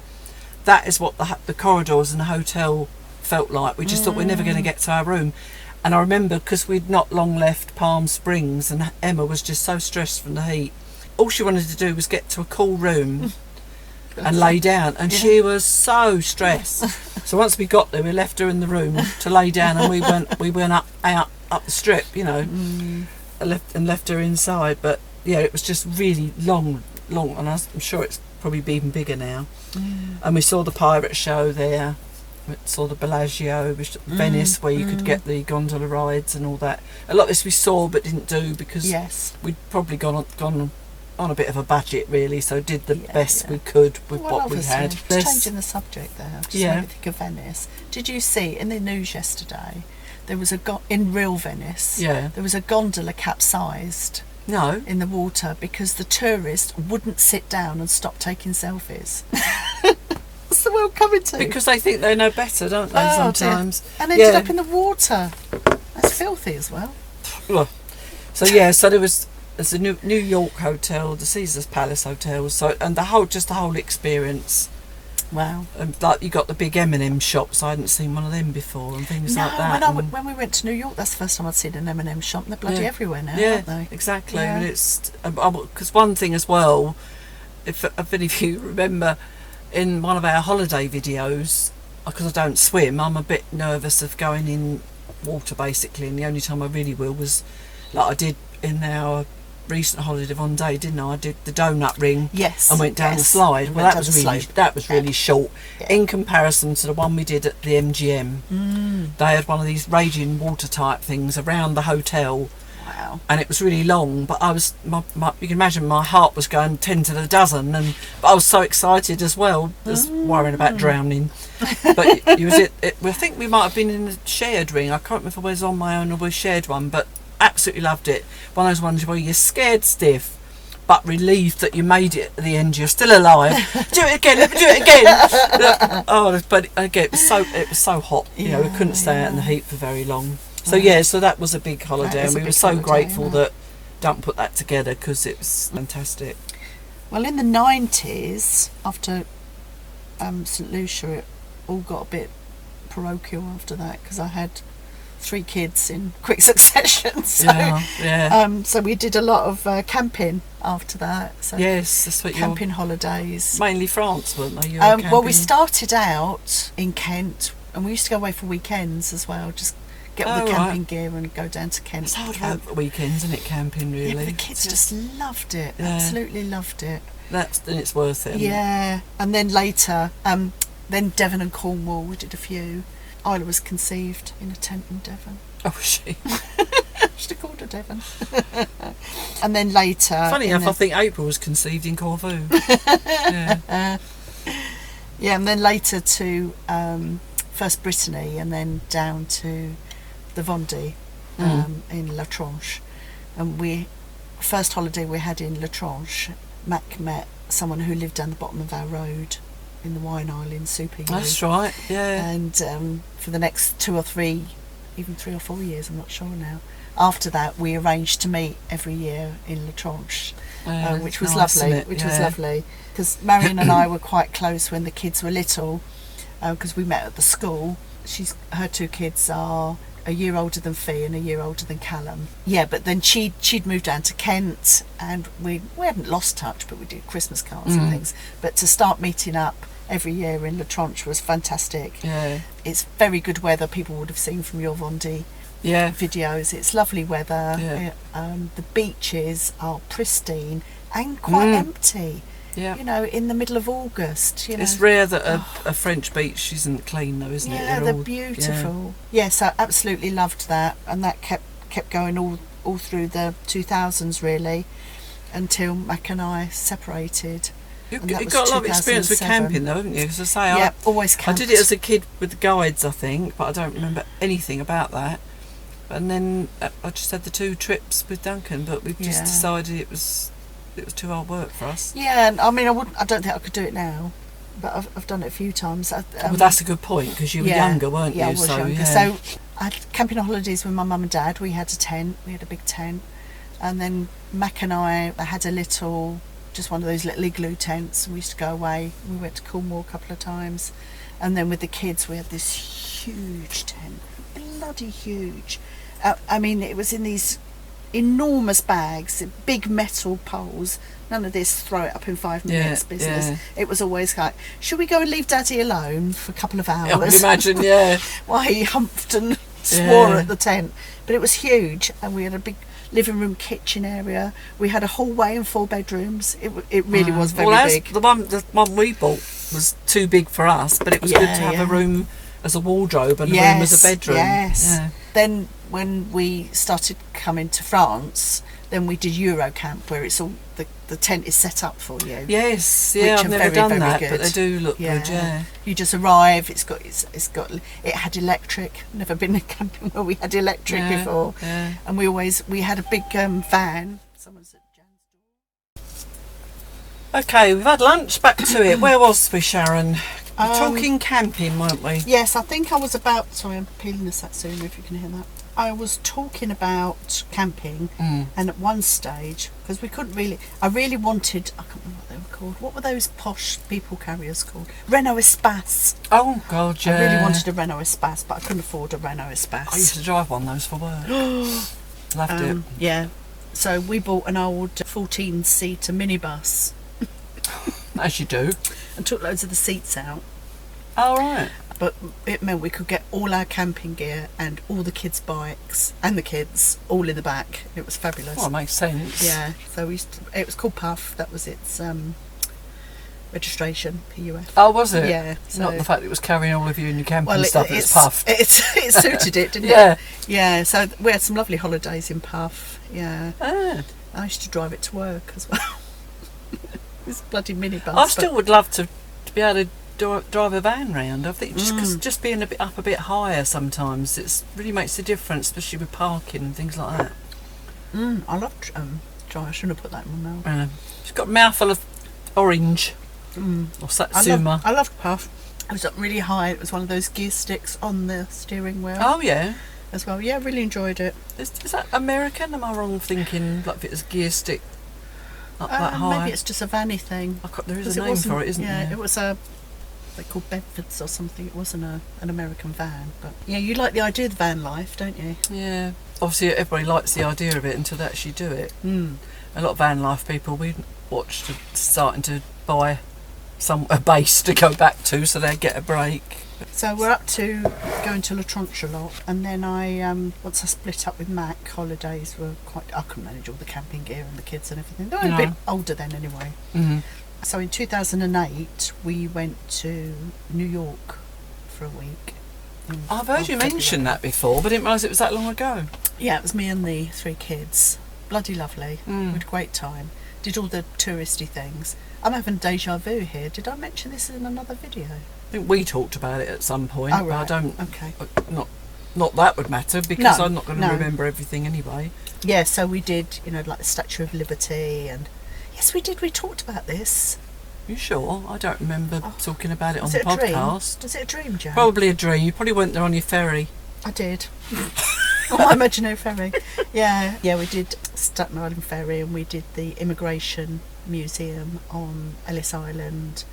That is what the corridors in the hotel felt like. We just thought we're never going to get to our room. And I remember, because we'd not long left Palm Springs, and Emma was just so stressed from the heat, all she wanted to do was get to a cool room and lay down, and she was so stressed. So once we got there, we left her in the room to lay down, and we went up the strip, you know, and left her inside. But yeah, it was just really long, and I'm sure it's probably even bigger now. And we saw the pirate show there. We saw the Bellagio, Venice, where you could get the gondola rides and all that. A lot of this we saw but didn't do, because we'd probably gone on a bit of a budget, really, so did the best we could with what we had. Just changing the subject there, just made me think of Venice. Did you see in the news yesterday, there was in real Venice, there was a gondola capsized No. in the water because the tourists wouldn't sit down and stop taking selfies. What's the world coming to? Because they think they know better, don't they, sometimes? Dear. And ended up in the water. That's filthy as well. So there's a New York hotel, the Caesar's Palace Hotel, and the whole experience. Wow. Like, you got the big M&M shops. I hadn't seen one of them before, and things like that. When we went to New York, that's the first time I'd seen an M&M shop, and they're bloody everywhere now, yeah, aren't they? Exactly. Yeah. And it's because one thing as well, if any of you remember, in one of our holiday videos, because I don't swim, I'm a bit nervous of going in water, basically, and the only time I really will was, like I did in our recent holiday of Vendée, didn't I? I did the donut ring, and went down the slide. Well, that was really short in comparison to the one we did at the MGM. They had one of these raging water type things around the hotel. Wow. And it was really long, but I was, you can imagine my heart was going 10 to the dozen, but I was so excited as well, just worrying about drowning. But I think we might have been in the shared ring. I can't remember if I was on my own or we shared one, but absolutely loved it. One of those ones where you're scared stiff, but relieved that you made it at the end. You're still alive. Do it again. Let me do it again. But again, it was so hot. You know, we couldn't stay out in the heat for very long. So so that was a big holiday, and we were so grateful that Don't put that together, because it was fantastic. Well, in the 90s, after St Lucia, it all got a bit parochial after that, because I had 3 kids in quick succession. So, so we did a lot of camping after that. So yes, that's what camping holidays. Mainly France, weren't they? Well, we started out in Kent, and we used to go away for weekends as well. Just get all the camping gear and go down to Kent. It's hard work for weekends, isn't it? Camping, really. Yeah, but the kids just loved it. Yeah. Absolutely loved it. Then it's worth it. Yeah, and then later, then Devon and Cornwall, we did a few. Isla was conceived in a tent in Devon. Oh, was she? Should have called her Devon. And then later... Funny enough, I think April was conceived in Corfu. Yeah, and then later to first Brittany, and then down to the Vendée in La Tranche. And first holiday we had in La Tranche, Mac met someone who lived down the bottom of our road. in the wine island, Super U. That's right, yeah. And for the next 2 or 3, even 3 or 4 years, I'm not sure now. After that, we arranged to meet every year in La Tranche, which was nice, lovely. isn't it? Which Yeah. was lovely because Marion and I were quite close when the kids were little, because we met at the school. Her 2 kids are a year older than Fee and a year older than Callum. Yeah, but then she'd moved down to Kent, and we hadn't lost touch, but we did Christmas cards and things. But to start meeting up every year in La Tranche was fantastic. Yeah. It's very good weather. People would have seen from your Vendée videos. It's lovely weather. Yeah. The beaches are pristine and quite empty. Yeah. You know, in the middle of August. You know, It's rare that a French beach isn't clean, though, isn't it? yeah, they're beautiful. Yes, I absolutely loved that, and that kept going all through the 2000s really, until Mac and I separated. You've And that got was a lot of experience with 2007. camping, though, haven't you? As I say, Yeah, always I camped. did it as a kid with the guides, I think, but I don't remember anything about that. And then I just had the 2 trips with Duncan, but we just decided it was too hard work for us. Yeah, I mean, I don't think I could do it now, but I've done it a few times. Well, that's a good point, because you were younger, weren't you? Yeah, I was younger. Yeah. So I had camping holidays with my mum and dad. We had a tent. We had a big tent. And then Mac and I had just one of those little igloo tents. We used to go away. We went to Cornwall a couple of times. And then with the kids, we had this huge tent. Bloody huge. I mean, it was in these enormous bags, big metal poles. None of this throw it up in 5 minutes business. Yeah. It was always like, should we go and leave Daddy alone for a couple of hours? I would imagine, yeah. While he humped and swore Yeah. at the tent. But it was huge, and we had a big living room kitchen area. We had a hallway and 4 bedrooms. It really was very big. The one we bought was too big for us, but it was good to have a room as a wardrobe and a room as a bedroom. Yes. Yeah. Then when we started coming to France, then we did Eurocamp, where it's all the tent is set up for you. Yes, yeah, Which I've are never very, done very that, good. but they do look good, yeah. You just arrive. It had electric. Never been in camping where we had electric before. Yeah. And we had a big van. Someone's at Jan's door. Okay, we've had lunch, back to it. Where was we, Sharon? We're talking camping, weren't we? Yes, I think I was about. Sorry, I'm peeling the satsuma if you can hear that. I was talking about camping, and at one stage, because we couldn't really, I really wanted, I can't remember what they were called. What were those posh people carriers called? Renault Espace. Oh, God, yeah. I really wanted a Renault Espace, but I couldn't afford a Renault Espace. I used to drive one of those for work. Loved it. Yeah. So we bought an old 14-seater minibus As you do. and took loads of the seats out. Oh, right. But it meant we could get all our camping gear and all the kids' bikes and the kids all in the back. It was fabulous. Well, it makes sense. Yeah, so it was called Puff. That was its registration, PUF. Oh, was it? Yeah. So, Not the fact that it was carrying all of you in your camping well, stuff, it's Puff. It suited it, didn't Yeah. it? Yeah. So we had some lovely holidays in Puff. Yeah. Ah. I used to drive it to work as well. This bloody minibus. I still would love to be able to drive a van round. I think just being a bit higher sometimes, it really makes a difference, especially with parking and things like that. I love drive. I shouldn't have put that in my mouth. It's got a mouthful of orange or satsuma. I loved Puff. It was up really high. It was one of those gear sticks on the steering wheel. Oh, yeah. As well. Yeah, really enjoyed it. Is that American? Am I wrong thinking like if it was a gear stick up that high? Maybe it's just a vanny thing. There is 'Cause a name for it, isn't yeah, there? it was they called Bedfords or something. It wasn't an American van, but yeah, you like the idea of van life, don't you? Yeah. Obviously, everybody likes the idea of it until they actually do it. A lot of van life people we watched are starting to buy a base to go back to, so they get a break. So we're up to going to La Tranche a lot, and then once I split up with Mac, holidays were I couldn't manage all the camping gear and the kids and everything. They were a bit older then anyway. Mm-hmm. So in 2008 we went to New York for a week. I've heard you mention that before, but I didn't realise it was that long ago. Yeah, it was me and the 3 kids. Bloody lovely. We had a great time. Did all the touristy things. I'm having deja vu here. Did I mention this in another video? I think we talked about it at some point, Oh, right. but I don't. Okay. Not that would matter because No, I'm not going to no. remember everything anyway. Yeah, so we did, like the Statue of Liberty, and yes, we did. We talked about this. You sure? I don't remember talking about it on Was the it a dream? podcast. Was it a dream, Joe? Probably a dream. You probably went there on your ferry. I did. On my imaginary ferry. Yeah, we did Staten Island Ferry, and we did the Immigration Museum on Ellis Island,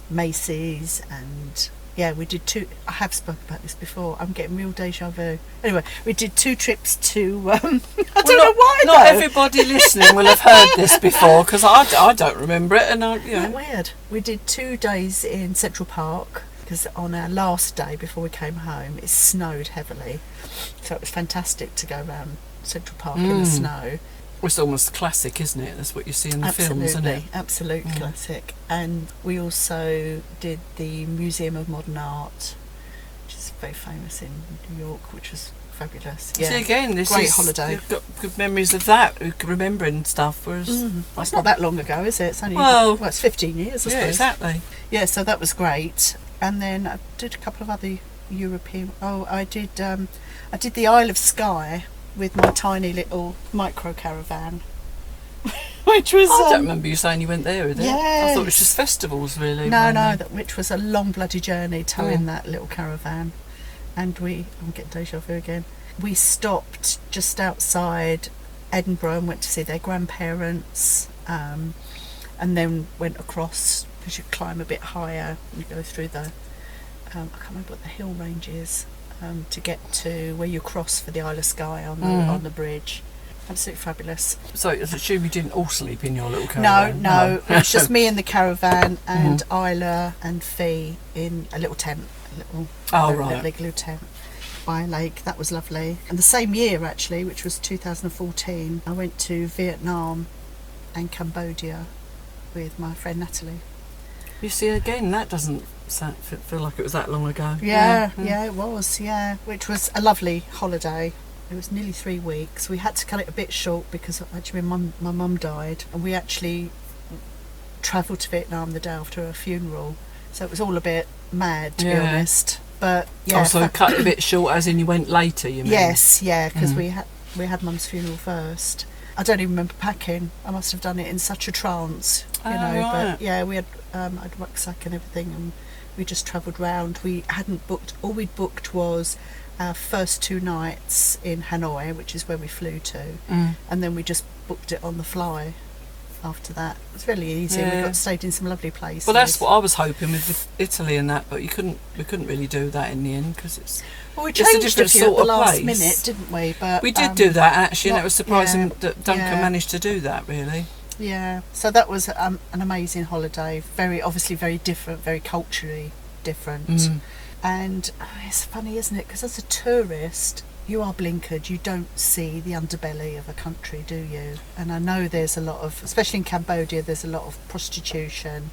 Macy's, and yeah, we did two. I have spoken about this before. I'm getting real deja vu. Anyway, we did 2 trips to. I don't know why. Not though. everybody listening will have heard this before, because I don't remember it, and Isn't that weird? We did 2 days in Central Park, because on our last day before we came home, it snowed heavily, so it was fantastic to go around Central Park in the snow. It's almost classic, isn't it? That's what you see in the films, isn't it? Absolute classic. And we also did the Museum of Modern Art, which is very famous in New York, which was fabulous. Yeah, see, again, this great is holiday. You've got good memories of that, remembering stuff. Whereas Well, it's not that long ago, is it? It's only it's 15 years, I yeah, suppose. exactly. Yeah, so that was great. And then I did a couple of other European. I did the Isle of Skye with my tiny little micro caravan, which was. I don't remember you saying you went there with it. I Yes. thought it was just festivals, really. No, which was a long bloody journey towing that little caravan, and I'm getting deja vu again. We stopped just outside Edinburgh and went to see their grandparents, and then went across, because you climb a bit higher and you go through the. I can't remember what the hill range is. To get to where you cross for the Isle of Skye on the bridge. Absolutely fabulous. So I assume you didn't all sleep in your little caravan? No. It was just me in the caravan and Isla and Fee in a little tent. Little igloo tent by a lake. That was lovely. And the same year, actually, which was 2014, I went to Vietnam and Cambodia with my friend Natalie. You see, again, that doesn't feel like it was that long ago. Yeah, it was, which was a lovely holiday. It was nearly 3 weeks. We had to cut it a bit short because actually my mum died, and we actually travelled to Vietnam the day after her funeral, so it was all a bit mad, to be honest. But yeah, also cut it a bit short, as in you went later, you mean? Yes, because we had mum's funeral first. I don't even remember packing. I must have done it in such a trance, you know. Right. But yeah, we had a rucksack and everything, and we just travelled round. We hadn't booked. All we'd booked was our first 2 nights in Hanoi, which is where we flew to, and then we just booked it on the fly. After that, it was really easy. We stayed in some lovely places. Well, that's what I was hoping with Italy and that, but we couldn't really do that in the end, because it's. Well, we just changed a few sort at the of last place. minute, didn't we? But we did do that actually, and it was surprising yeah, that Duncan yeah. managed to do that. Really. Yeah. So that was an amazing holiday. Obviously very different, very culturally different. And it's funny, isn't it? Because as a tourist, you are blinkered. You don't see the underbelly of a country, do you? And I know there's a lot of, especially in Cambodia, there's a lot of prostitution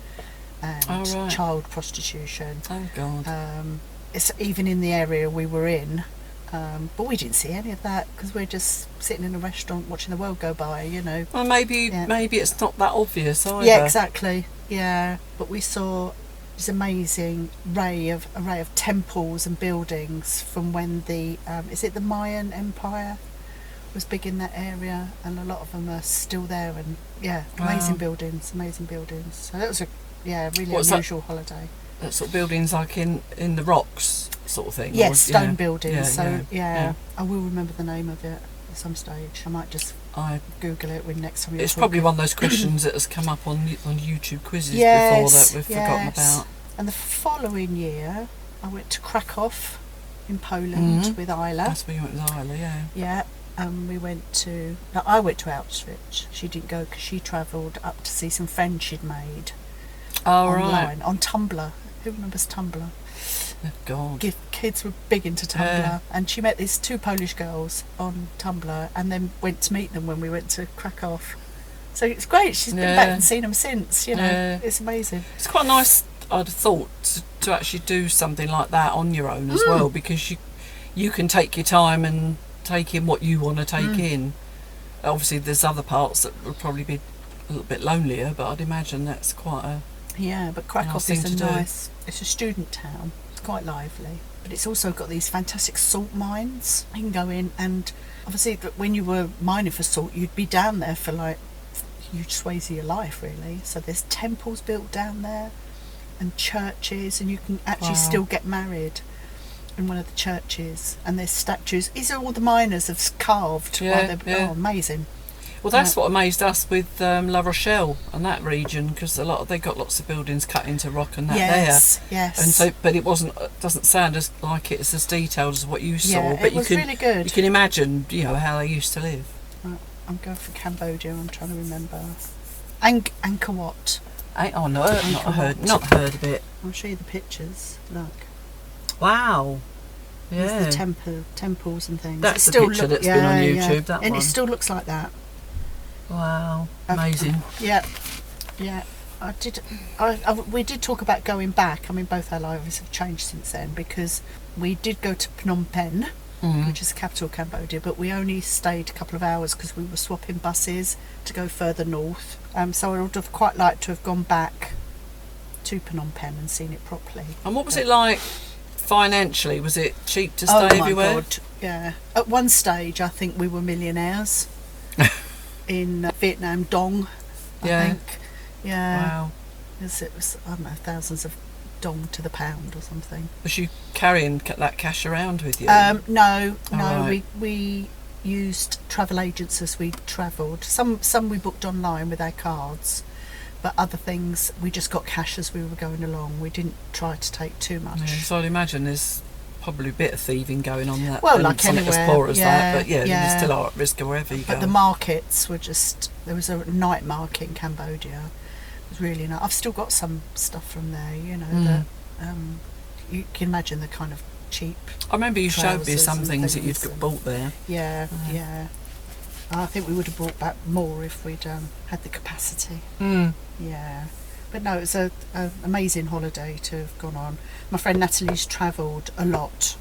and child prostitution. Oh God. It's even in the area we were in, but we didn't see any of that because we're just sitting in a restaurant watching the world go by, you know. Well, maybe it's not that obvious either. Yeah, exactly. Yeah, but we saw this amazing array of temples and buildings from when the is it the Mayan Empire was big in that area, and a lot of them are still there, and amazing buildings. So that was a really unusual holiday. That sort of buildings like in the rocks sort of thing? Yes, stone buildings. Yeah. I will remember the name of it at some stage. I might just Google it when next time. It's probably one of those questions that has come up on YouTube quizzes before that we've forgotten about. And the following year, I went to Krakow in Poland with Isla. That's where you went with Isla, yeah. Yeah. We went to. No, I went to Auschwitz. She didn't go because she travelled up to see some friends she'd made. Online on Tumblr. Who remembers Tumblr? Oh God. Kids were big into Tumblr, and she met these 2 Polish girls on Tumblr, and then went to meet them when we went to Krakow. So it's great. She's been back and seen them since. You know, it's amazing. It's quite nice, I'd have thought, to actually do something like that on your own as well, because you can take your time and take in what you want to take in. Obviously, there's other parts that would probably be a little bit lonelier, but I'd imagine that's quite a. Yeah, but Krakow nice is thing to nice. It's a student town. It's quite lively, but it's also got these fantastic salt mines. You can go in, and obviously, when you were mining for salt, you'd be down there for like huge swathes of your life, really. So there's temples built down there and churches, and you can actually still get married in one of the churches, and there's statues. These are all the miners have carved. Oh, amazing. Well, that's what amazed us with La Rochelle and that region, because they got lots of buildings cut into rock and that Yes. And so, but it doesn't sound like it's as detailed as what you saw. Yeah, but it was really good. You can imagine, how they used to live. Right, I'm going for Cambodia. I'm trying to remember. Angkor Wat. Oh no, not heard of it. I'll show you the pictures. Look. Wow. Yeah. There's the temples and things. That's the picture that's been on YouTube. That and one. it still looks like that. Wow, amazing. Yeah. We did talk about going back. I mean, both our lives have changed since then, because we did go to Phnom Penh, which is the capital of Cambodia, but we only stayed a couple of hours because we were swapping buses to go further north. So I would have quite liked to have gone back to Phnom Penh and seen it properly. And what was it like financially? Was it cheap to stay everywhere? Oh my God, yeah. At one stage, I think we were millionaires in Vietnam Dong, I think. Yeah. Wow. It was, I don't know, thousands of dong to the pound or something. Was you carrying that cash around with you? No. Right. We used travel agents as we travelled. Some we booked online with our cards, but other things we just got cash as we were going along. We didn't try to take too much. Yeah, so I'd imagine there's probably a bit of thieving going on that. Well, like something anywhere, as poor as that, but yeah. you still are at risk of wherever you go. But the markets were just, there was a night market in Cambodia. It was really nice. I've still got some stuff from there, that you can imagine the kind of cheap. I remember you showed me some things that you'd and- bought there. Yeah. I think we would have brought back more if we'd had the capacity. Yeah. But no, it was an amazing holiday to have gone on. My friend Natalie's travelled a lot.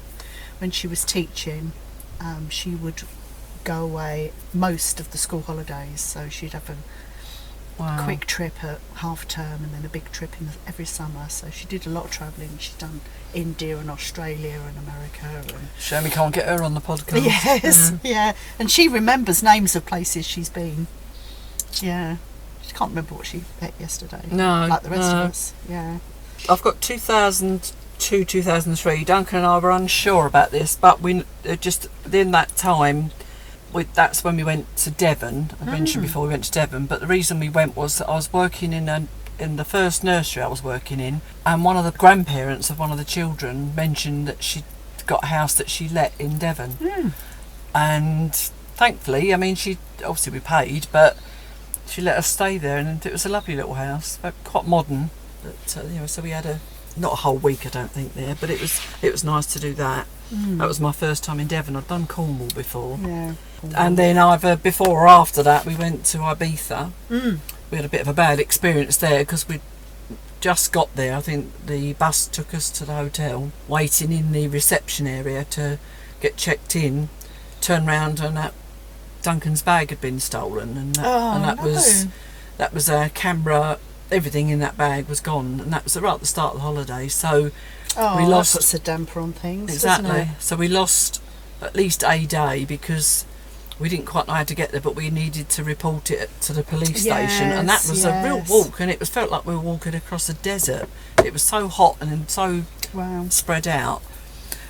When she was teaching, she would go away most of the school holidays. So she'd have a quick trip at half term and then a big trip every summer. So she did a lot of travelling. She's done India and Australia and America. And Shame we can't get her on the podcast. yes, yeah. And she remembers names of places she's been. Yeah. She can't remember what she ate yesterday. No, like the rest of us. Yeah. I've got 2002, 2003. Duncan and I were unsure about this, but we just within that time, that's when we went to Devon. I mentioned before we went to Devon, but the reason we went was that I was working in the first nursery I was working in, and one of the grandparents of one of the children mentioned that she'd got a house that she let in Devon, and thankfully, I mean, she obviously we paid, but she let us stay there, and it was a lovely little house, quite modern. But so we had not a whole week, I don't think, there, but it was nice to do that. That was my first time in Devon. I'd done Cornwall before, and then either before or after that, we went to Ibiza. We had a bit of a bad experience there because we just got there. I think the bus took us to the hotel, waiting in the reception area to get checked in. Turned round and Duncan's bag had been stolen, and that was a camera. Everything in that bag was gone, and that was right at the start of the holiday. So we lost. That puts a damper on things. Exactly. Doesn't it? So we lost at least a day because we didn't quite know how to get there, but we needed to report it to the police station, and that was a real walk, and it felt like we were walking across a desert. It was so hot and so spread out.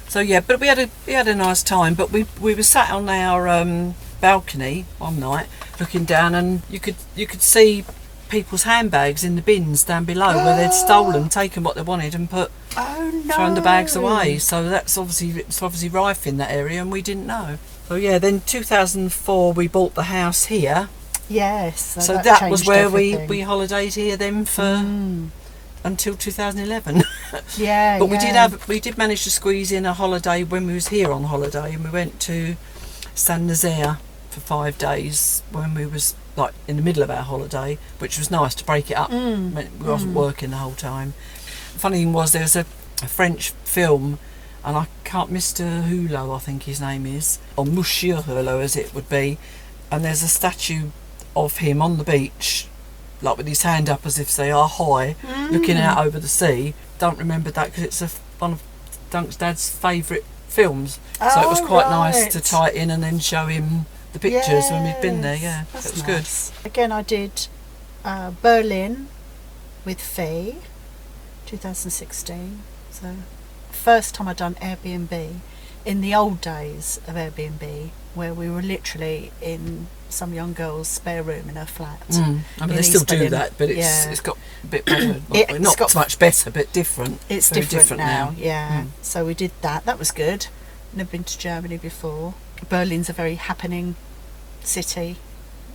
So yeah, but we had a nice time. But we were sat on our balcony one night looking down, and you could see people's handbags in the bins down below where they'd stolen, taken what they wanted and thrown the bags away. So it's obviously rife in that area, and we didn't know. So yeah, then 2004 we bought the house here. Yes. So that was where we holidayed here then for until 2011. Yeah. But we did manage to squeeze in a holiday when we was here on holiday, and we went to Saint Nazaire for 5 days when we was like in the middle of our holiday, which was nice to break it up. We wasn't working the whole time. The funny thing was, there was a French film, and I can't, Mr. Hulot, I think his name is, or Monsieur Hulot as it would be, and there's a statue of him on the beach, like with his hand up as if say ahoy, looking out over the sea. Don't remember that because it's one of Dunk's dad's favourite films, so it was quite nice to tie it in and then show him the pictures when we'd been there. Yeah, it was good. Again, I did Berlin with Fee, 2016. So first time I'd done Airbnb in the old days of Airbnb, where we were literally in some young girl's spare room in her flat. I mean, they still do that, but it's got a bit better. Not so much better, but different. It's very different now. Yeah. Mm. So we did that. That was good. Never been to Germany before. Berlin's a very happening city,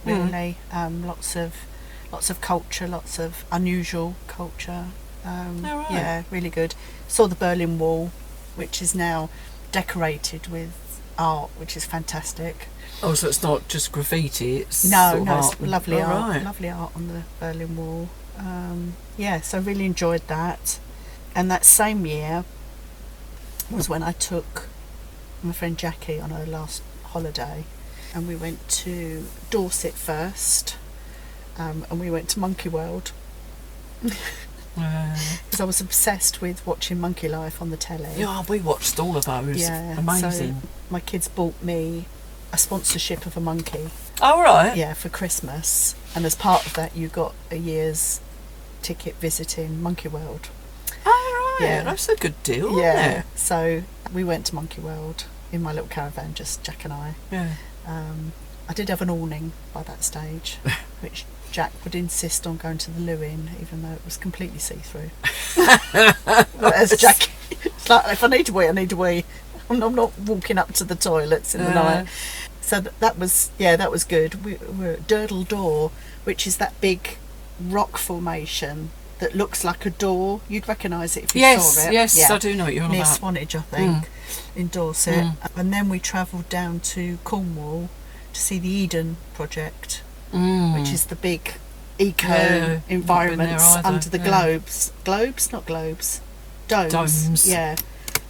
really. Lots of culture, lots of unusual culture. Right. Yeah, really good. Saw the Berlin Wall, which is now decorated with art, which is fantastic. Oh, so it's not just graffiti, it's No, sort of art. it's lovely art. Right. Lovely art on the Berlin Wall. Yeah, so I really enjoyed that. And that same year was when I took my friend Jackie on her last holiday, and we went to Dorset first, and we went to Monkey World. Because I was obsessed with watching Monkey Life on the telly. Yeah, we watched all of those. Yeah, amazing. So my kids bought me a sponsorship of a monkey. Oh, right. Yeah, for Christmas, and as part of that, you got a year's ticket visiting Monkey World. Oh, right. Yeah. That's a good deal. Yeah. Isn't it? So we went to Monkey World in my little caravan, just Jack and I. Yeah. I did have an awning by that stage, which Jack would insist on going to the loo in, even though it was completely see-through. As Jack, it's like, if I need to wee, I need to wee. I'm not walking up to the toilets in the night. So that was good. We were at Durdle Door, which is that big rock formation that looks like a door. You'd recognise it if you saw it. Yes, Yeah. I do know what you're on Near about. Swanage, I think, in Dorset. And then we travelled down to Cornwall to see the Eden Project, which is the big eco environments under the globes. Globes? Not globes. Domes. Yeah.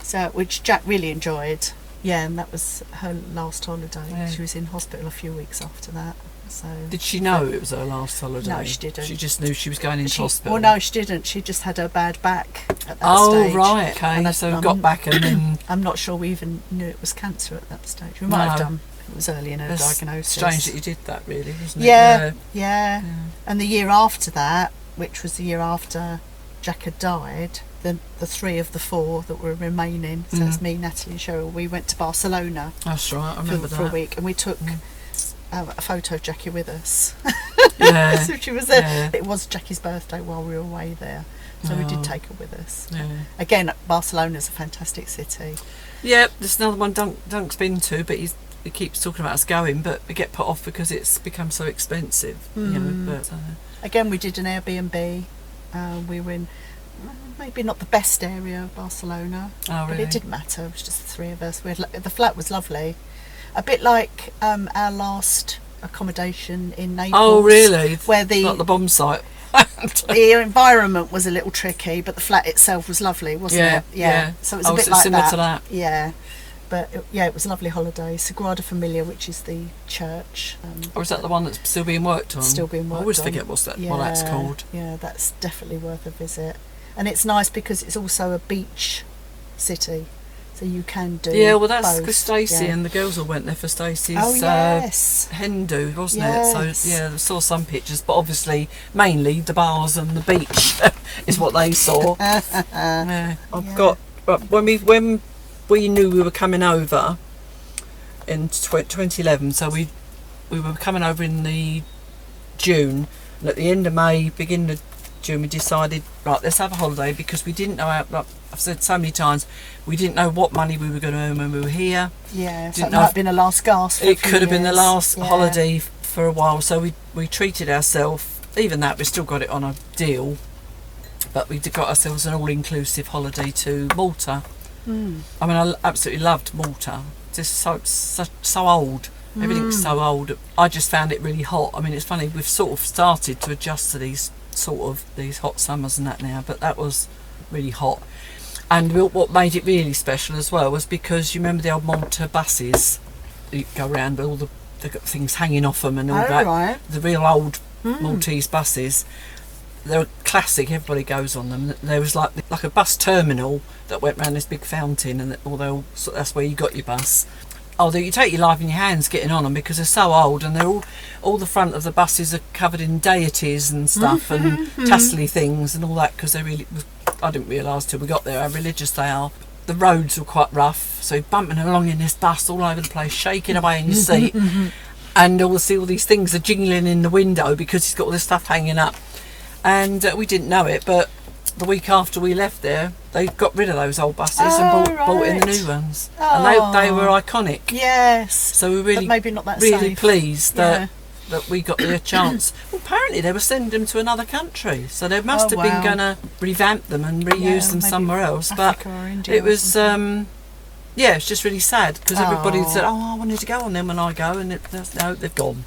So, which Jack really enjoyed. Yeah, and that was her last holiday. Yeah. She was in hospital a few weeks after that. So Did she know it was her last holiday? No, she didn't. She just knew she was going into hospital. Well, no, she didn't. She just had her bad back at that stage. Oh, right. Okay. And So got back and then... I'm not sure we even knew it was cancer at that stage. We might have done. It was early in her diagnosis. Strange that you did that, really, wasn't it? Yeah. And the year after that, which was the year after Jack had died, the three of the four that were remaining, so that's me, Natalie and Cheryl, we went to Barcelona. That's right, I remember for that. a week, and we took a photo of Jackie with us. Yeah. So she was there. Yeah. It was Jackie's birthday while we were away there, so we did take her with us. Yeah. Again, Barcelona's a fantastic city. Yeah, there's another one Dunk's been to, but he keeps talking about us going, but we get put off because it's become so expensive. You know, but, Again, we did an Airbnb. We were in maybe not the best area of Barcelona, really? but it didn't matter. It was just the three of us. The flat was lovely, a bit like our last accommodation in Naples. Oh, really? Where like the bomb site. the environment was a little tricky, but the flat itself was lovely, wasn't it? Yeah. So it was a bit like similar that. to that. Yeah. But it was a lovely holiday. Sagrada Familia, which is the church. Or is that the one that's still being worked on? Still being worked on. I always forget what that's called. Yeah, that's definitely worth a visit. And it's nice because it's also a beach city, so you can do. Yeah, well, that's both. because Stacey Yeah. and the girls all went there for Stacey's hen do, wasn't it? So yeah, I saw some pictures, but obviously mainly the bars and the beach is what they saw. I've got when we knew we were coming over in 2011, so we were coming over in the June, and at the end of May, beginning of June, we decided, right, let's have a holiday, because we didn't know how, like I've said so many times, we didn't know what money we were going to earn when we were here. Yeah, so it might have been a last gasp. It could have been the last holiday for a while, so we treated ourselves, even that, we still got it on a deal, but we got ourselves an all-inclusive holiday to Malta. I mean, I absolutely loved Malta. Just so old. Everything's so old. I just found it really hot. I mean, it's funny, we've sort of started to adjust to these hot summers and that now, but that was really hot. And what made it really special as well was because you remember the old Malta buses, you go around with all they've got things hanging off them and all that. Right. The real old Maltese buses. They're classic, everybody goes on them. There was like a bus terminal that went round this big fountain, and that's where you got your bus. Oh, you take your life in your hands getting on them because they're so old, and they're all the front of the buses are covered in deities and stuff and tassely things and all that, because they really, I didn't realise till we got there how religious they are. The roads were quite rough, so you're bumping along in this bus all over the place, shaking away in your seat, and all these things are jingling in the window because he's got all this stuff hanging up. And we didn't know it, but the week after we left there, they got rid of those old buses and bought in the new ones, and they were iconic. Yes. So we were really, but maybe not that really safe. pleased that we got the chance. Well, apparently they were sending them to another country, so they must have been going to revamp them and reuse them somewhere else. Africa but or India it was, it's just really sad because everybody said, "Oh, I wanted to go on them when I go," and no, they've gone.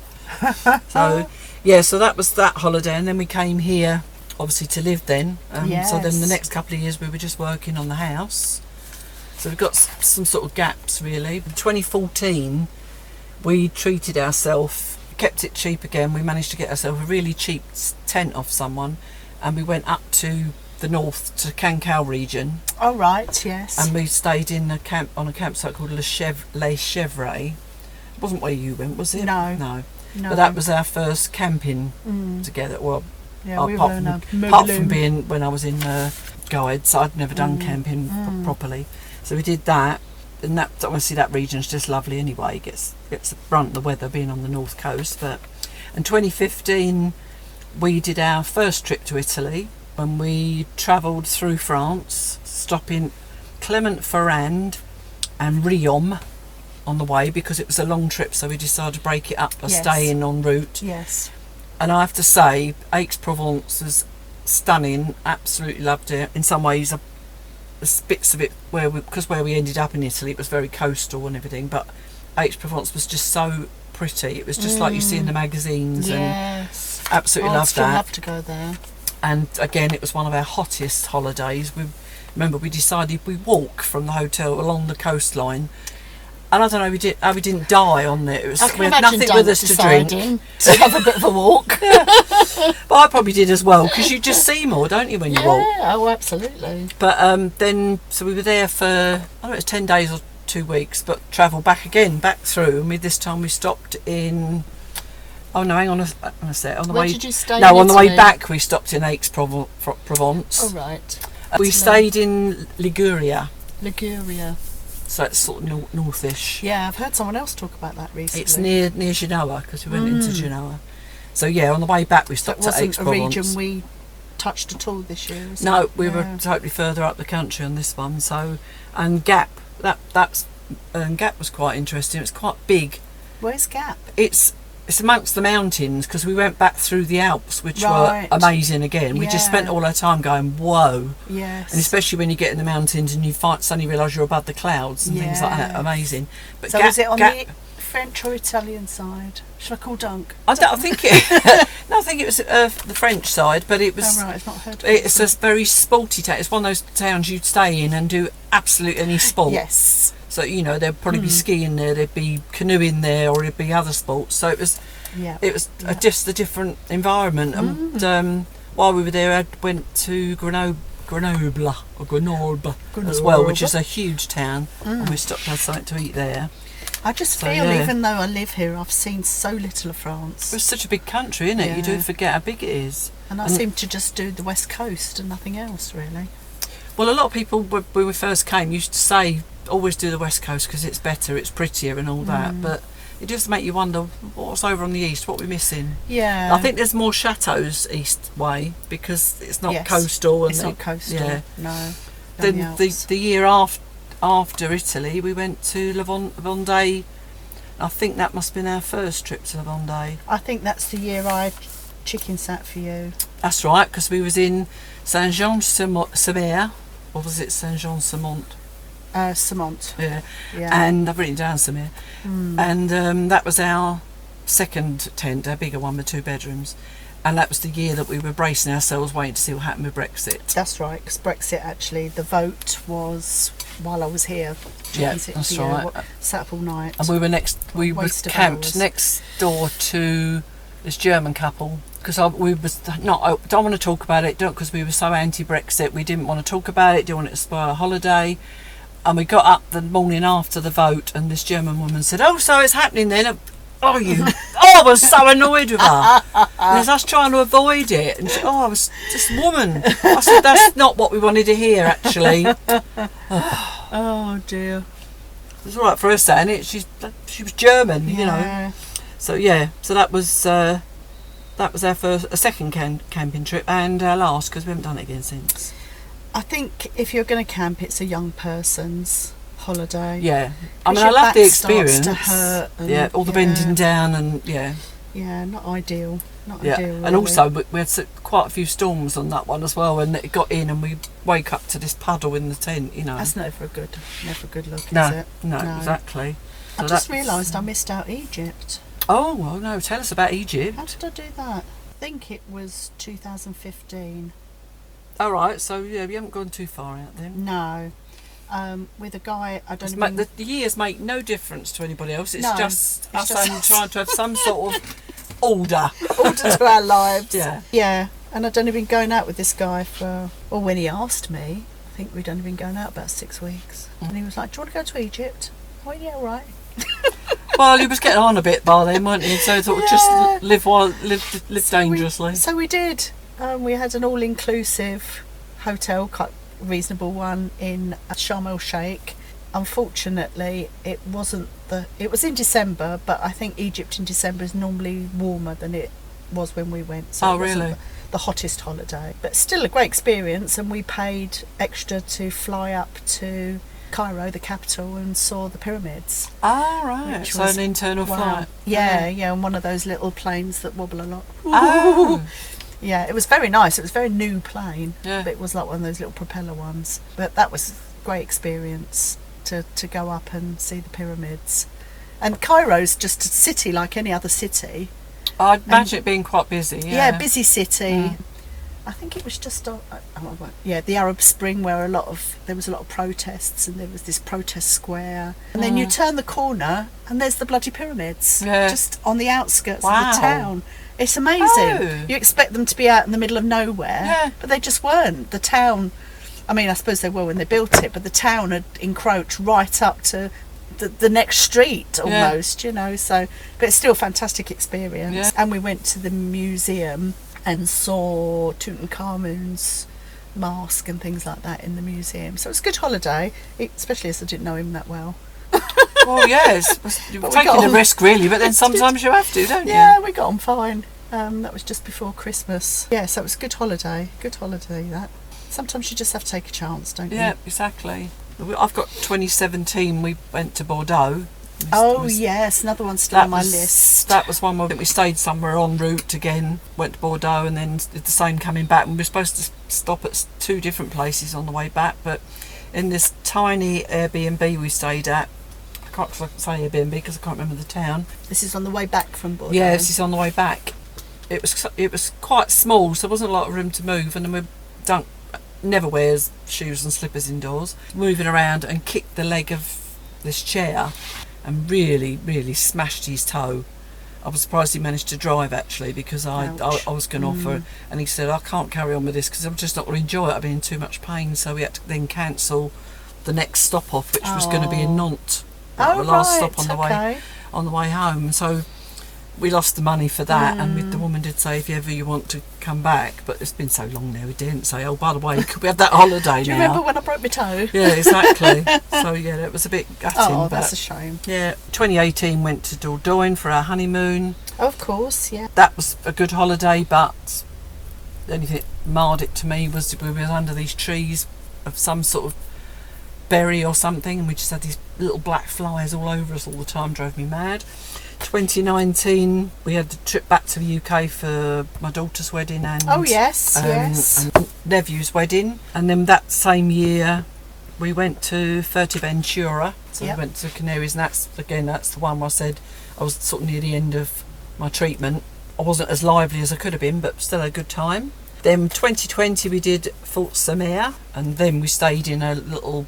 So that was that holiday, and then we came here, obviously, to live then. So then the next couple of years we were just working on the house. So we've got some sort of gaps really. In 2014 we treated ourselves, kept it cheap again. We managed to get ourselves a really cheap tent off someone, and we went up to the north to Cancale region. Oh right, yes. And we stayed in a campsite called Les Chevres. It wasn't where you went, was it? No. But that was our first camping together. Well, yeah, apart from being when I was in guides, I'd never done camping properly. So we did that, and that obviously that region's just lovely anyway. It gets the brunt of the weather being on the north coast. But in 2015 we did our first trip to Italy, when we travelled through France, stopping Clermont-Ferrand and Riom on the way, because it was a long trip, so we decided to break it up by staying en route. Yes. And I have to say, Aix-Provence was stunning. Absolutely loved it. In some ways, bits of it where we ended up in Italy, it was very coastal and everything. But Aix-Provence was just so pretty. It was just like you see in the magazines. Yes. And absolutely loved that. I'd still love to go there. And again, it was one of our hottest holidays. We decided we'd walk from the hotel along the coastline. And I don't know how we didn't die on there. We had nothing with us to drink. To have a bit of a walk. But I probably did as well, because you just see more, don't you, when you walk? Yeah, oh, absolutely. But so we were there for, I don't know, it was 10 days or 2 weeks, but travelled back through. And this time we stopped in... Oh no, hang on a sec. On the Where way, did you stay? No, on the way back we stopped in Aix-Provence. Oh right. We stayed in Liguria. So it's sort of northish. Yeah, I've heard someone else talk about that recently. It's near Genoa, because we went into Genoa. So yeah, on the way back we stopped at Aix-Provence. It wasn't a region we touched at all this year, was No, it? we were totally further up the country on this one. So, and Gap, Gap was quite interesting. It's quite big. Where's Gap? It's amongst the mountains, because we went back through the Alps, which were amazing again. We just spent all our time going, whoa. Yes. And especially when you get in the mountains and you suddenly realise you're above the clouds and things like that. Amazing. But so is it on the French or Italian side? Should I call Dunk? I think it was the French side, but it was. Oh, right, I've not heard of it's a very sporty town. It's one of those towns you'd stay in and do absolutely any sport. Yes. So there'd probably be skiing there, there'd be canoeing there, or there'd be other sports. So it was just a different environment. And while we were there, I went to Grenoble as well, which is a huge town, and we stopped and had something to eat there. I just feel, even though I live here, I've seen so little of France. It's such a big country, isn't it? Yeah. You do forget how big it is. And I seem to just do the West Coast and nothing else, really. Well, a lot of people, when we first came, used to say, always do the West Coast because it's better, it's prettier and all that. But it does make you wonder what's over on the east, what we're missing. Yeah. I think there's more chateaux east way, because it's not coastal. And it's not coastal. Yeah. No. Then the year after Italy, we went to La Vendée. I think that must have been our first trip to La Vendée. I think that's the year I chicken sat for you. That's right, because we was in Saint-Jean-sur-Mer, or was it Saint-Jean-sur-Mont? Samont. Yeah. And I've written down Saint-Mer. And that was our second tent, our bigger one with 2 bedrooms. And that was the year that we were bracing ourselves, waiting to see what happened with Brexit. That's right, because Brexit, actually, the vote was while I was here. Yeah, that's right. Sat up all night. And we were camped next door to this German couple, because I don't want to talk about it, because we were so anti-Brexit. We didn't want to talk about it, didn't want it to spoil our holiday. And we got up the morning after the vote, and this German woman said, "Oh, so it's happening then? Oh, you!" Oh, I was so annoyed with her. And as I was trying to avoid it, and she, I was this woman. I said, "That's not what we wanted to hear, actually." Oh dear. It was all right for her saying it. She was German, you know. Yeah. So so that was our second camping trip, and our last, because we haven't done it again since. I think if you're going to camp, it's a young person's holiday. Yeah, I mean, Your I love the back starts experience. to hurt and, Yeah, all the bending down and Yeah, not ideal. Not yeah. ideal. And really. also we had quite a few storms on that one as well, and it got in, and we wake up to this puddle in the tent. You know, That's never a good look, no, is it? no, exactly. I So just that's- realised I missed out Egypt. Oh well, no. Tell us about How Egypt. did I do that? I think it was 2015. All right, so yeah, we haven't gone too far out then. No. With a guy I don't It's even... the years make no difference to anybody else. It's No, just it's us just only us. trying to have some sort of order. order to our lives. Yeah. Yeah, and I'd only been going out with this guy for... Well, when he asked me, I think we'd only been going out about 6 weeks. And he was like, "Do you want to go to Egypt?" I went, "Yeah, all right." Well, he was getting on a bit by then, weren't he? So I thought, Yeah. just live dangerously. So we did. We had an all-inclusive hotel, quite reasonable one, in Sharm el Sheikh. Unfortunately, it wasn't it was in December, but I think Egypt in December is normally warmer than it was when we went. So Oh, it wasn't really? the hottest holiday, but still a great experience. And we paid extra to fly up to Cairo, the capital, and saw the pyramids. Ah, right. Which So was- an internal Wow. flight. Yeah, on one of those little planes that wobble a lot. Oh. Yeah, it was very nice. It was a very new plane. Yeah. But it was like one of those little propeller ones. But that was a great experience to go up and see the pyramids. And Cairo's just a city like any other city. I'd imagine it being quite busy. Yeah, Yeah, busy city. Mm. I think it was just the Arab Spring, where there was a lot of protests, and there was this protest square, and then you turn the corner and there's the bloody pyramids, Yeah. just on the outskirts Wow. of the town. It's amazing. Oh. You expect them to be out in the middle of nowhere, Yeah. but they just weren't. The town, I mean, I suppose they were when they built it, but the town had encroached right up to the next street almost, you know. So, but it's still a fantastic experience. Yeah. And we went to the museum and saw Tutankhamun's mask and things like that in the museum. So it was a good holiday, especially as I didn't know him that well. Well, yes. You're But we taking got a on. risk, really, but then sometimes you have to, don't Yeah, you? we got on fine. That was just before Christmas. Yeah, so it was a good holiday. Good holiday, that. Sometimes you just have to take a chance, don't Yeah, you? exactly. I've got 2017, we went to Bordeaux. Oh, yes, another one still on my list. That was one where we stayed somewhere en route again, went to Bordeaux, and then did the same coming back. And we were supposed to stop at 2 different places on the way back, but in this tiny Airbnb we stayed at, I can't say Airbnb because I can't remember the town. This is on the way back from Bordeaux. Yeah, this is on the way back. It was quite small, so there wasn't a lot of room to move, and then we never wears shoes and slippers indoors, moving around, and kicked the leg of this chair and really, really smashed his toe. I was surprised he managed to drive, actually, because I was going to offer, and he said, "I can't carry on with this because I'm just not going to enjoy it. I've been in too much pain." So we had to then cancel the next stop off, which was going to be in Nantes, the last stop on the way home. So we lost the money for that, and the woman did say, "If ever you want to come back," but it's been so long now, we didn't say, "Oh, by the way, could we have that holiday Do you now?" remember when I broke my toe? Yeah, exactly. So yeah, it was a bit gutting. Oh, but that's a shame. yeah, 2018 went to Dordogne for our honeymoon. Of course, yeah. That was a good holiday, but the only thing that marred it to me was we were under these trees of some sort of berry or something, and we just had these little black flies all over us all the time, drove me mad. 2019 we had the trip back to the UK for my daughter's wedding and yes. and nephew's wedding, and then that same year we went to Fuerteventura, so we went to Canaries, and that's the one where I said I was sort of near the end of my treatment. I wasn't as lively as I could have been, but still a good time. Then 2020 we did Fort Samer, and then we stayed in a little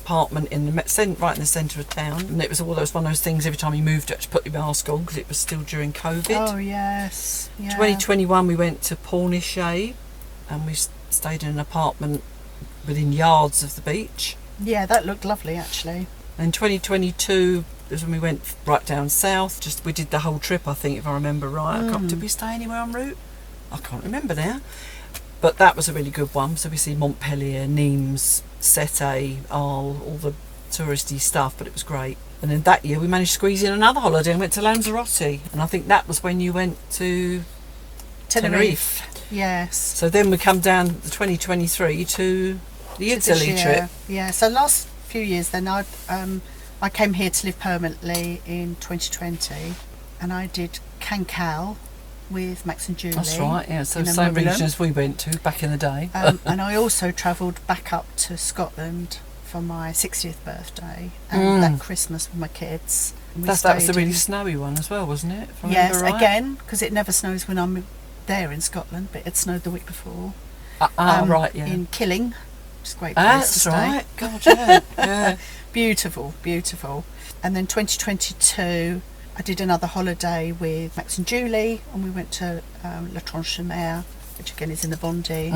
apartment in the right in the centre of town, and it was one of those things, every time you moved you had to put your mask on because it was still during COVID. Oh, yes. Yeah. 2021 we went to Pornichet, and we stayed in an apartment within yards of the beach, Yeah, that looked lovely actually. In 2022 was when we went right down south. We did the whole trip, I think, if I remember right. Did we stay anywhere en route? I can't remember now. But that was a really good one. So we see Montpellier, Nimes, Sète, Arles, all the touristy stuff, but it was great. And then that year we managed to squeeze in another holiday and went to Lanzarote. And I think that was when you went to Tenerife. Yes. So then we come down the 2023 to the Italy trip. Yeah, so last few years then I came here to live permanently in 2020 and I did Cancale with Max and Julie. That's right, yeah, so in same Amorello. region as we went to back in the day. And I also travelled back up to Scotland for my 60th birthday and that Christmas with my kids. That was the really snowy one as well, wasn't it? If I yes, remember right? again, because it never snows when I'm there in Scotland, but it snowed the week before. Right, yeah. In Killing, which is a great place to stay. That's right, God, yeah. Yeah. Beautiful, beautiful. And then 2022, I did another holiday with Max and Julie, and we went to La Tranche-sur-Mer, which again is in the Bondy.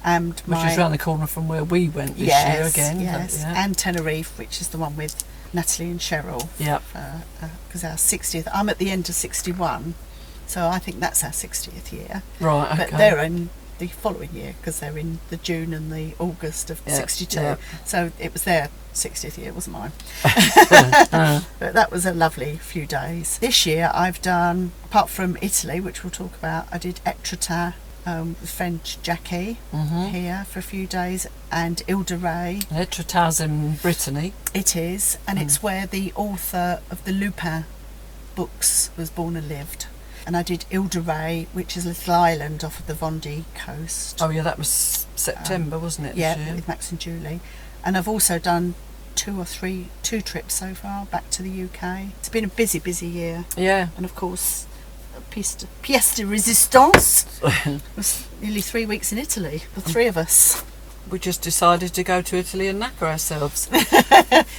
And which is round the corner from where we went this year again. Yes, Yeah. and Tenerife, which is the one with Natalie and Cheryl. Yeah. Because our 60th, I'm at the end of 61, so I think that's our 60th year. Right, okay. But they're in the following year, because they're in the June and the August of 62. Yeah. So it was their 60th year, wasn't mine. But that was a lovely few days. This year I've done, apart from Italy, which we'll talk about, I did Etretat with French Jackie here for a few days, and Ile de Ré. Etretat's in Brittany. It is, and it's where the author of the Lupin books was born and lived. And I did Ile de Ré, which is a little island off of the Vendée coast. Oh yeah, that was September, wasn't it? Yeah, this year? with Max and Julie. And I've also done two trips so far back to the UK. It's been a busy year. Yeah. And of course, pièce de résistance was nearly 3 weeks in Italy, the three of us. We just decided to go to Italy and knacker ourselves.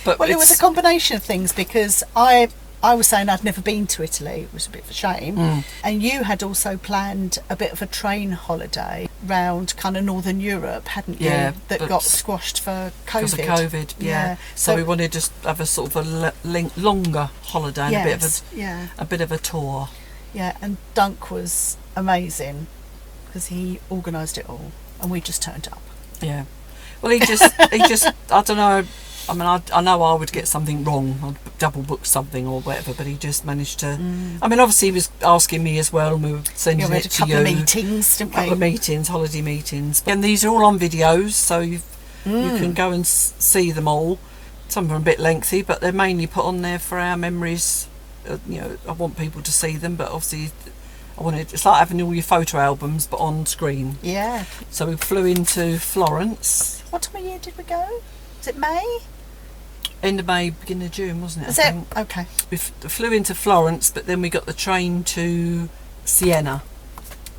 But Well, it was a combination of things, because I was saying I'd never been to Italy, it was a bit of a shame, and you had also planned a bit of a train holiday round kind of Northern Europe, hadn't you? Yeah, that but got squashed for COVID. because of COVID, yeah. So we wanted to just have a sort of a longer holiday and Yes, a bit of a tour. Yeah, and Dunk was amazing because he organised it all, and we just turned up. Yeah. Well, he just, I don't know. I mean, I know I would get something wrong. I'd double book something or whatever, but he just managed to. I mean, obviously, he was asking me as well, and we were sending We it had a to couple you. of meetings, didn't we? Couple of meetings, holiday meetings, and these are all on videos, so you can go and see them all. Some of them are a bit lengthy, but they're mainly put on there for our memories. I want people to see them, but obviously, it's like having all your photo albums, but on screen. Yeah. So we flew into Florence. What time of year did we go? Was it May? End of May, beginning of June, wasn't it? Was I it? think. Okay. We flew into Florence, but then we got the train to Siena,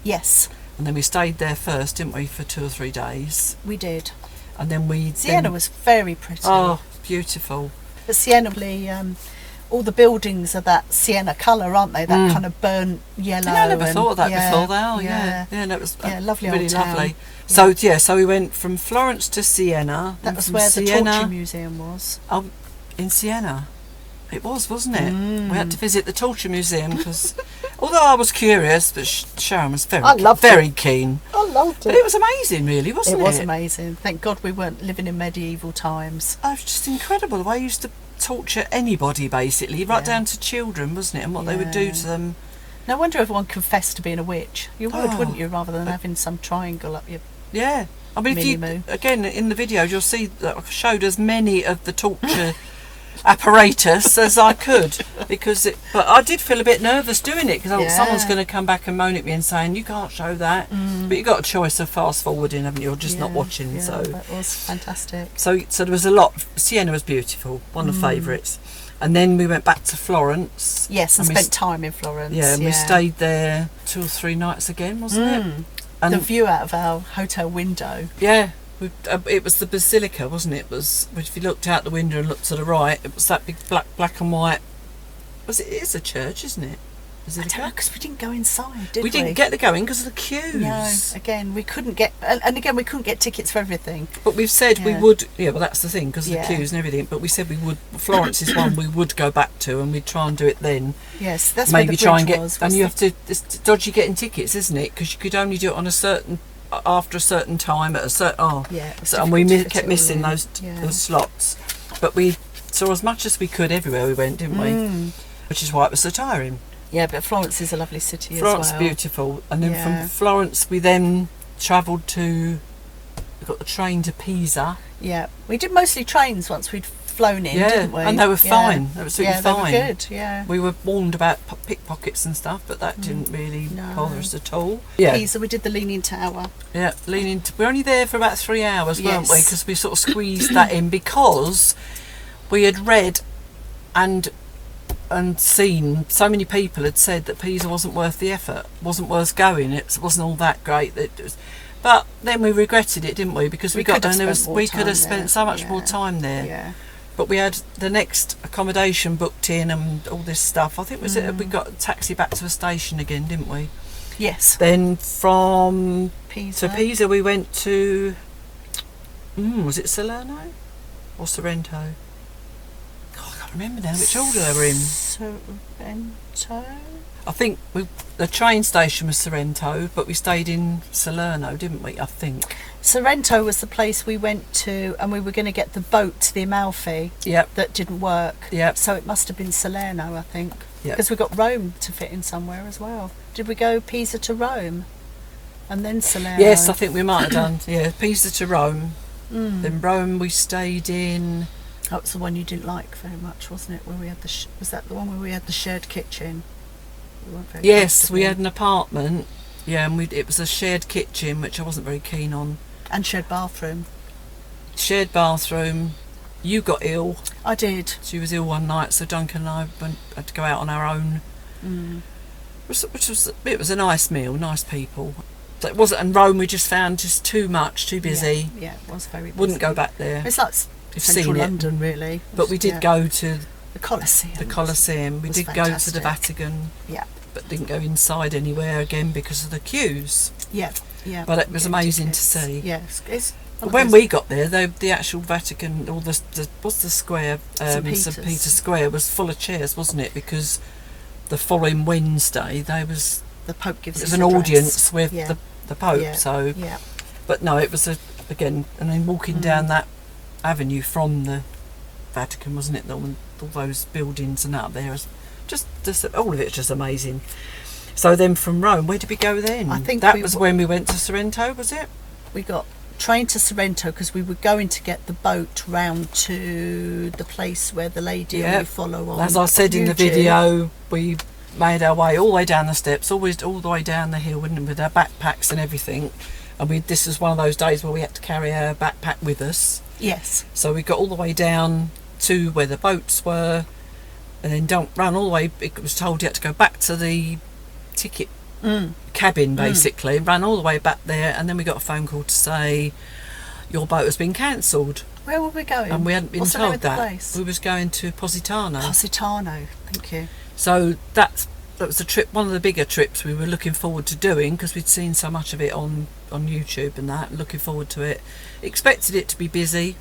Yes, and then we stayed there first, didn't we, for 2 or 3 days, we did. and then Siena was very pretty. oh, beautiful. But Siena, all the buildings are that sienna colour, aren't they? That kind of burnt yellow. I never and- thought of that yeah, before. Though, yeah, that was lovely really old town. lovely. Yeah. So we went from Florence to Siena. That and was from where the Siena, Torture Museum was. Oh, in Siena. It was, wasn't it? We had to visit the Torture Museum because, although I was curious, but Sharon was very keen. I loved But it was amazing, really, wasn't it? It was amazing. Thank God we weren't living in medieval times. Oh, it was just incredible the way he used to torture anybody, basically, right Yeah. down to children, wasn't it? And what they would do to them. No wonder everyone confessed to being a witch. You would, Oh. wouldn't you, rather than having some triangle up your... Yeah. I mean, Mini-moo. again, in the videos, you'll see that I showed as many of the torture apparatus as I could, but I did feel a bit nervous doing it because someone's going to come back and moan at me and saying you can't show that, but you've got a choice of fast forwarding, haven't you, or just not watching. Yeah, So that was fantastic. there was a lot. Siena was beautiful, one of the favourites, and then we went back to Florence. Yes, and we spent time in Florence. Yeah, and we stayed there 2 or 3 nights again, wasn't it? And The view out of our hotel window. yeah. It was the basilica, wasn't it? If you looked out the window and looked to the right, it was that big black and white. It is a church, isn't it? Is it I don't know, because we didn't go inside, did we? We didn't get to go in because of the queues. No, again, we couldn't get, and again, we couldn't get tickets for everything. But we've said we Yeah. would, well, that's the thing, because of Yeah. the queues and everything, but we said we would, Florence's one we would go back to, and we'd try and do it then. Yes, that's Maybe where the try and bridge get, was, and you wasn't have to, it's dodgy getting tickets, isn't it? Because you could only do it on a certain, after a certain time, at a certain, Yeah, it was so, and we difficult to fit kept it all missing in. those, Yeah. those slots. But we saw as much as we could everywhere we went, didn't we? Which is why it was so tiring. Yeah, but Florence is a lovely city Florence as well. is beautiful, and then Yeah. from Florence we then travelled to, we got the train to Pisa. Yeah, we did mostly trains once we'd flown in, Yeah, didn't we? and they were Yeah. fine. They were absolutely yeah, fine. they were good. Yeah. We were warned about pickpockets and stuff, but that didn't really No. bother us at all. Yeah, Pisa, we did the Leaning Tower. yeah. Leaning. We're only there for about 3 hours, weren't we? Yes. Because we sort of squeezed that in because we had read and seen so many people had said that Pisa wasn't worth the effort, wasn't worth going. It wasn't all that great. It was, but then we regretted it, didn't we? Because we got could there have and there spent was more we could time have spent there. so much Yeah. more time there. Yeah. But we had the next accommodation booked in and all this stuff. I think was it we got a taxi back to the station again, didn't we? Yes. Then from Pisa. to Pisa we went to was it Salerno or Sorrento? God, I can't remember now which order they were in. Sorrento. I think the train station was Sorrento, but we stayed in Salerno, didn't we? I think. Sorrento was the place we went to, and we were going to get the boat to the Amalfi. Yep. That didn't work. Yep. So it must have been Salerno, I think. Yep. Because we got Rome to fit in somewhere as well. Did we go Pisa to Rome, and then Salerno? Yes, I think we might have done. Yeah, Pisa to Rome. Then Rome we stayed in. That was the one you didn't like very much, wasn't it? Where we had the was that the one where we had the shared kitchen? We weren't very Yes, we comfortable. had an apartment. Yeah, and it was a shared kitchen, which I wasn't very keen on. And shared bathroom. Shared bathroom. You got ill. I did. She was ill one night, so Duncan and I had to go out on our own. Which was it was a nice meal, nice people. So it wasn't. And Rome we just found just too much, too busy. Yeah, it was very busy. Wouldn't go back there. It's like You've central seen it. London, really. But we did Yeah. go to The Colosseum. the Colosseum. We was did go to fantastic. the Vatican, Yeah, but didn't go inside anywhere again because of the queues. yeah, yeah. But it was Yeah, amazing to tickets. see. Yes, it's one of When those- we got there, the actual Vatican, or the what's the square, St. St. Peter's. Peter's Square was full of chairs, wasn't it? Because the following Wednesday there was the Pope gives there's his an address. audience with Yeah. the Pope. Yeah. So, Yeah, but no, it was again, and then walking down that avenue from the Vatican, wasn't it? All those buildings and up there, just all of it's just amazing. So then from Rome, where did we go then? I think that we was w- when we went to Sorrento, was it? we got train to Sorrento because we were going to get the boat round to the place where the lady Yeah. we follow on. As I said in the YouTube. video, we made our way all the way down the steps, always all the way down the hill, and with our backpacks and everything. And this was one of those days where we had to carry our backpack with us. Yes, So we got all the way down to where the boats were, and then don't run all the way. It was told you had to go back to the ticket cabin, basically, ran all the way back there, and then we got a phone call to say your boat has been cancelled, where were we going? and we hadn't been What's the name told of the that. place? We was going to Positano. Positano. Thank you. So that was a trip, one of the bigger trips we were looking forward to doing because we'd seen so much of it on YouTube and that. Looking forward to it. Expected it to be busy,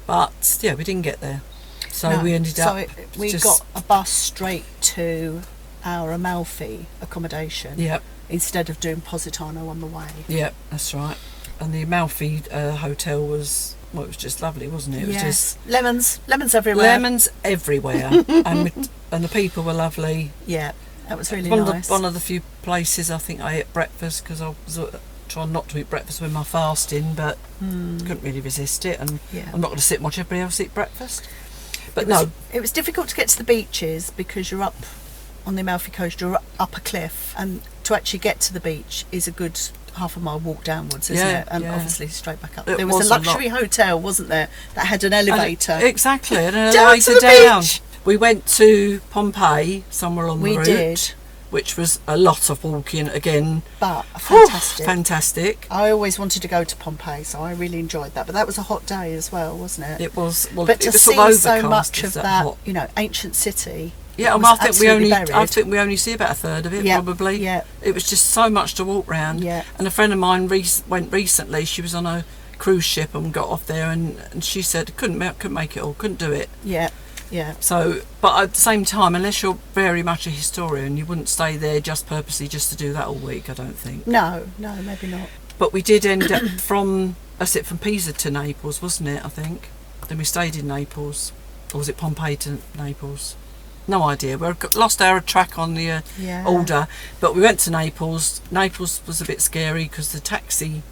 but yeah, we didn't get there. So No. we ended up. We just, got a bus straight to our Amalfi accommodation. Yep, Instead of doing Positano on the way. yep, that's right. And the Amalfi hotel was it was just lovely, wasn't it? It was Yes, just lemons everywhere. lemons everywhere, and the people were lovely. Yeah, that was really one nice. One of the few places I think I ate breakfast because I was trying not to eat breakfast with my fasting, but couldn't really resist it. And Yeah. I'm not going to sit and watch everybody else eat breakfast. But no, It was difficult to get to the beaches because you're up on the Amalfi Coast, you're up a cliff, and to actually get to the beach is a good half a mile walk downwards, isn't Yeah, it? And yeah. obviously straight back up. It There was was a a lot. luxury hotel, wasn't there, that had an elevator. exactly, and an Down elevator to the down. beach. We went to Pompeii, somewhere along We the route, did. which was a lot of walking again. But Whew, fantastic. fantastic. I always wanted to go to Pompeii, so I really enjoyed that. But that was a hot day as well, wasn't it? It was. Well, But it to was see sort of so overcast, much it was of that that, hot. ancient city Yeah, It well, was I think we absolutely only buried. only see about a third of it, Yeah, probably. yeah. It was just so much to walk round. Yeah. And a friend of mine went recently. She was on a cruise ship and got off there, and she said couldn't make it all, couldn't do it. Yeah, yeah. So, but at the same time, unless you're very much a historian, you wouldn't stay there just purposely just to do that all week, I don't think. No, maybe not. But we did end up from Pisa to Naples, wasn't it, I think? Then we stayed in Naples. Or was it Pompeii to Naples? No idea. We lost our track on the order. But we went to Naples. Naples was a bit scary because the taxi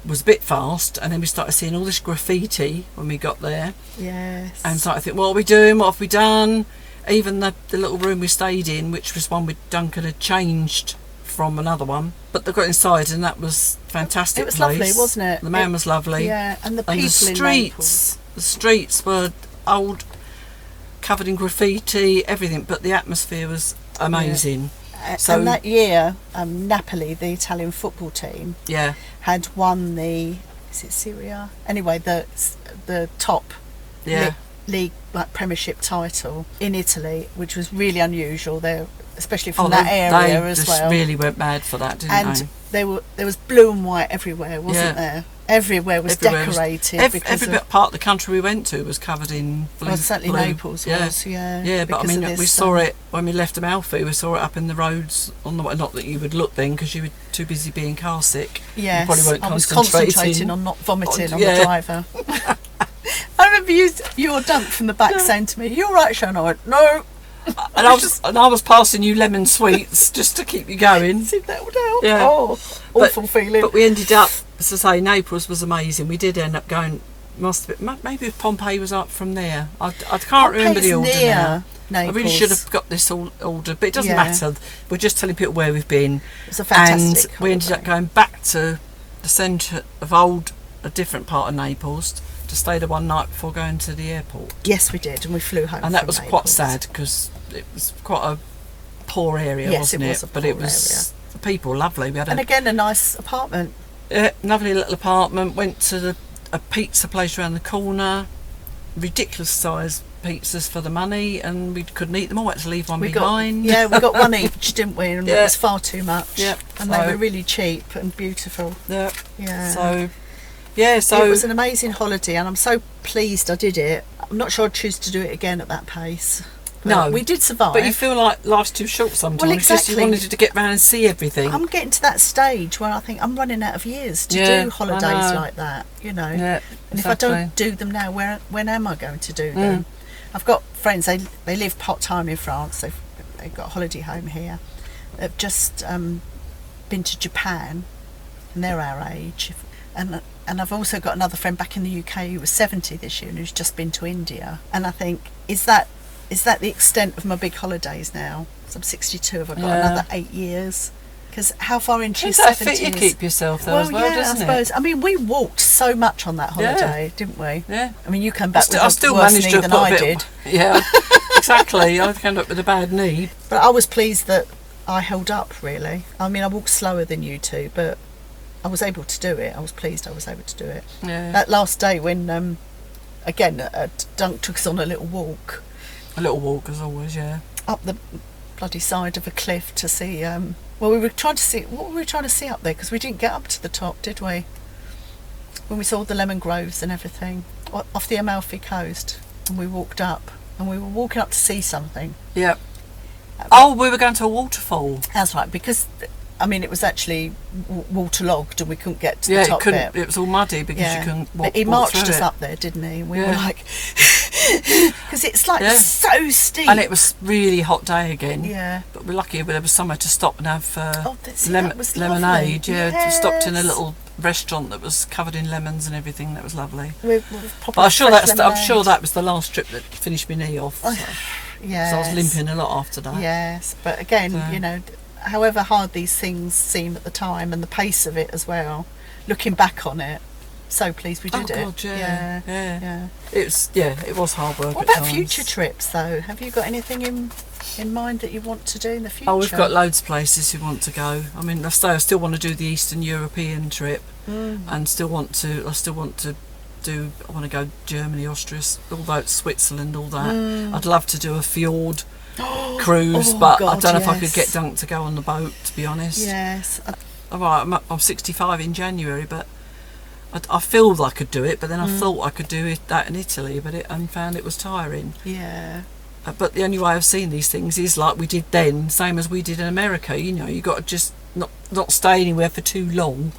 was a bit fast, and then we started seeing all this graffiti when we got there. Yes. And so I think, what are we doing? What have we done? Even the little room we stayed in, which was one with Duncan, had changed from another one. But they got inside, and that was fantastic. It was place. lovely, wasn't it? The man was lovely. Yeah, and the people And the in streets, Naples. the streets were old, covered in graffiti, everything. But the atmosphere was amazing. So and that year, Napoli, the Italian football team, yeah, had won is it Syria? Anyway, the top yeah. league like Premiership title in Italy, which was really unusual there, especially from that area they as just well. really went mad for that, didn't And they? there was blue and white everywhere, wasn't Yeah. there? Everywhere was decorated. Every part of the country we went to was covered in blue. Well, certainly blue. Naples was, yeah. Yeah, but I because mean, of we this, saw it when we left Amalfi. We saw it up in the roads on the way. Not that you would look then, because you were too busy being car sick. Yes, you probably weren't I was concentrating concentrating on not vomiting on yeah. the driver. I remember you were dumped from the back saying to me, "You all right, Sharon?" I went, "No." And I was passing you lemon sweets just to keep you going. See, that would help. Yeah. Oh, awful feeling. But we ended up, as I say, Naples was amazing. We did end up going. Maybe Pompeii was up from there. I can't remember the order near now. Naples. I really should have got this all ordered, but it doesn't Yeah. matter. We're just telling people where we've been. It's a fantastic And we ended up holiday. going back to the centre of a different part of Naples, to stay there one night before going to the airport. Yes, we did, and we flew home. And that from was Naples. quite sad, because it was quite a poor area, Yes, wasn't it it? was a But poor it was the people lovely. We had And again, a nice apartment. a lovely little apartment. Went to a pizza place around the corner. Ridiculous size pizzas for the money, and we couldn't eat them all. We had to leave one behind. We got one each, didn't we? And it Yeah. was far too much. Yep. And they were really cheap and beautiful. Yeah. Yeah. So, yeah. So it was an amazing holiday, and I'm so pleased I did it. I'm not sure I'd choose to do it again at that pace. But No. we did survive. But you feel like life's too short sometimes. Well, Just you exactly. wanted to get round and see everything. I'm getting to that stage where I think I'm running out of years to Yeah, do I holidays know. like that, you know. Yeah, And if I don't do them now, when am I going to do them? I've got friends, they live part-time in France. They've got a holiday home here. They've just been to Japan, and they're our age. And I've also got another friend back in the UK who was 70 this year and who's just been to India. And I think, is that the extent of my big holidays now? So I'm 62, have I got another 8 years? Because how far into your Depends how 70s? fit you keep yourself though, Well, as well, yeah, doesn't I suppose. I mean, we walked so much on that holiday, didn't we? Yeah. I mean, you came back with I a still worse managed knee to than put I a bit. did. Yeah, exactly. I came up with a bad knee. But I was pleased that I held up, really. I mean, I walked slower than you two, but I was able to do it. I was pleased I was able to do it. Yeah. That last day when, again, Dunk took us on a little walk A little walk, as always. Yeah. up the bloody side of a cliff to see... well, we were trying to see... What were we trying to see up there? Because we didn't get up to the top, did we? When we saw the lemon groves and everything. Off the Amalfi coast. And we walked up. And we were walking up to see something. Yeah. Oh, we were going to a waterfall. That's right, because... I mean, it was actually waterlogged and we couldn't get to Yeah, the top bit. it was all muddy because you couldn't walk. But he walk marched through us it. up there, didn't he? We Yeah. were like... Because it's like so steep. And it was really hot day again. Yeah. But we're lucky there was somewhere to stop and have that was lemonade. lovely. Yeah, stopped in a Yes. little restaurant that was covered in lemons and everything. That was lovely. We're But I'm sure that was the last trip that finished my knee off. So. Yes. So I was limping a lot after that. Yes, but again, So- you know, however hard these things seem at the time and the pace of it as well, looking back on it, so pleased we did it. God, yeah. Yeah. It was hard work. What at about times. future trips though? Have you got anything in mind that you want to do in the future? Oh, we've got loads of places we want to go. I mean, I still want to do the Eastern European trip, and I still want to do. I want to go Germany, Austria, all that, Switzerland, all that. I'd love to do a fjord cruise, Oh, but I God, don't know if I could yes. get Dunk to go on the boat, to be honest. Yes. All right, I'm 65 in January, but I feel I could do it, but then I thought I could do that in Italy, and found it was tiring. Yeah. But the only way I've seen these things is like we did then, same as we did in America. You know, you got to just not stay anywhere for too long.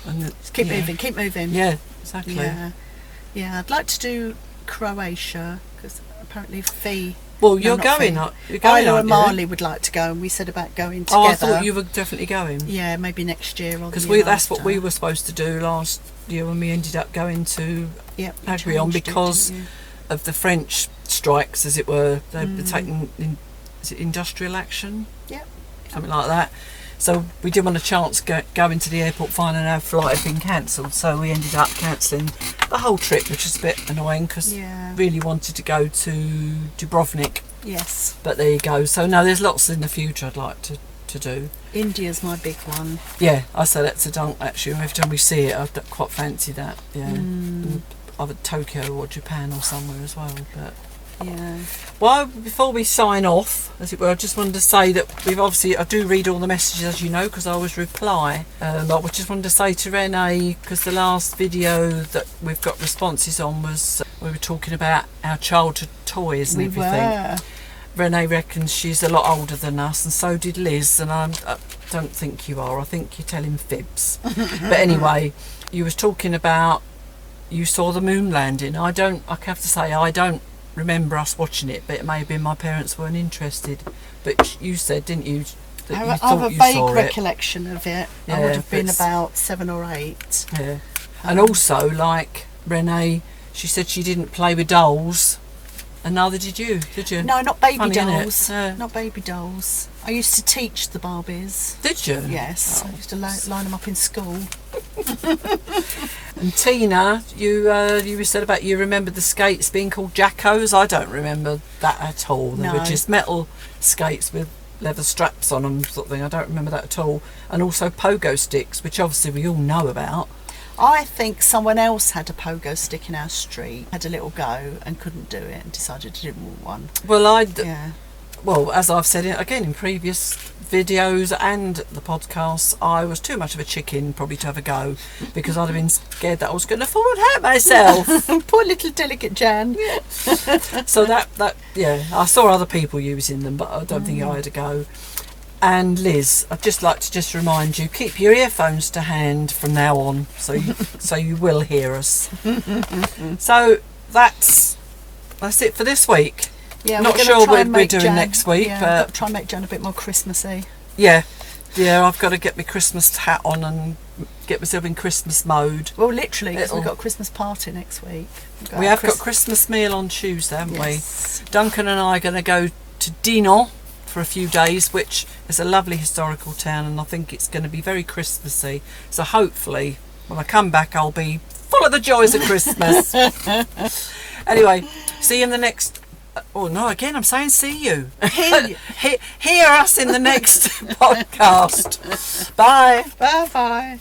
And Just keep moving. Yeah, exactly. Yeah. I'd like to do Croatia because apparently Fee. Well, No, you're not going. Fee. You're going, Isla aren't and you? Marley would like to go, and we said about going together. Oh, I thought you were definitely going. Yeah, maybe next year or Because the year that's what after. we were supposed to do last year when we ended up going to Yep, you Agrion changed it, because didn't you? of the French strikes, as it were. They were taking is it industrial action? Yep. Something like that. So we didn't want a chance going to the airport finding our flight had been cancelled. So we ended up cancelling the whole trip, which is a bit annoying because Yeah. really wanted to go to Dubrovnik. Yes. But there you go. So no, there's lots in the future I'd like to do. India's my big one. Yeah, I say that to Dunk actually. Every time we see it, I'd quite fancy that. Yeah, either Tokyo or Japan or somewhere as well. But Yeah. well, before we sign off, as it were, I just wanted to say that I do read all the messages, as you know, because I always reply. I just wanted to say to Renee, because the last video that we've got responses on was we were talking about our childhood toys and We everything. were. Renee reckons she's a lot older than us, and so did Liz, and I don't think you are. I think you're telling fibs. But anyway, you was talking about you saw the moon landing. I have to say, I don't remember us watching it, but it may have been my parents weren't interested. But you said, didn't you, that you I have thought a you vague saw it? recollection of it. I Yeah, would have been but- about 7 or 8. Yeah. And also, like Renee, she said she didn't play with dolls, and neither did you, did you? No, not baby Funny, innit? dolls. Yeah. Not baby dolls. I used to teach the Barbies. Did you? Yes, I used to line them up in school. And Tina, you said about you remembered the skates being called Jackos. I don't remember that at all. They were No. just metal skates with leather straps on them, sort of thing. I don't remember that at all. And also pogo sticks, which obviously we all know about. I think someone else had a pogo stick in our street, had a little go and couldn't do it and decided to do one. Well, Yeah. well, as I've said again in previous videos and the podcasts, I was too much of a chicken probably to have a go, because I'd have been scared that I was going to fall and hurt myself. Poor little delicate Jan. So that yeah, I saw other people using them, but I don't think I had a go. And Liz, I'd just like to remind you, keep your earphones to hand from now on, so you will hear us. So that's it for this week. Yeah, Not we're gonna sure try what and we're make doing Jan- next week, yeah, but- we've got to try and make Jan a bit more Christmassy. Yeah, I've got to get my Christmas hat on and get myself in Christmas mode. Well, literally, because we've It'll- got a Christmas party next week. We have got Christmas meal on Tuesday, haven't Yes. we? Duncan and I are going to go to Dinan for a few days, which is a lovely historical town, and I think it's going to be very Christmassy. So hopefully, when I come back, I'll be full of the joys of Christmas. Anyway, see you in the next... Oh, no, again, I'm saying see you. Hear us in the next podcast. Bye. Bye bye.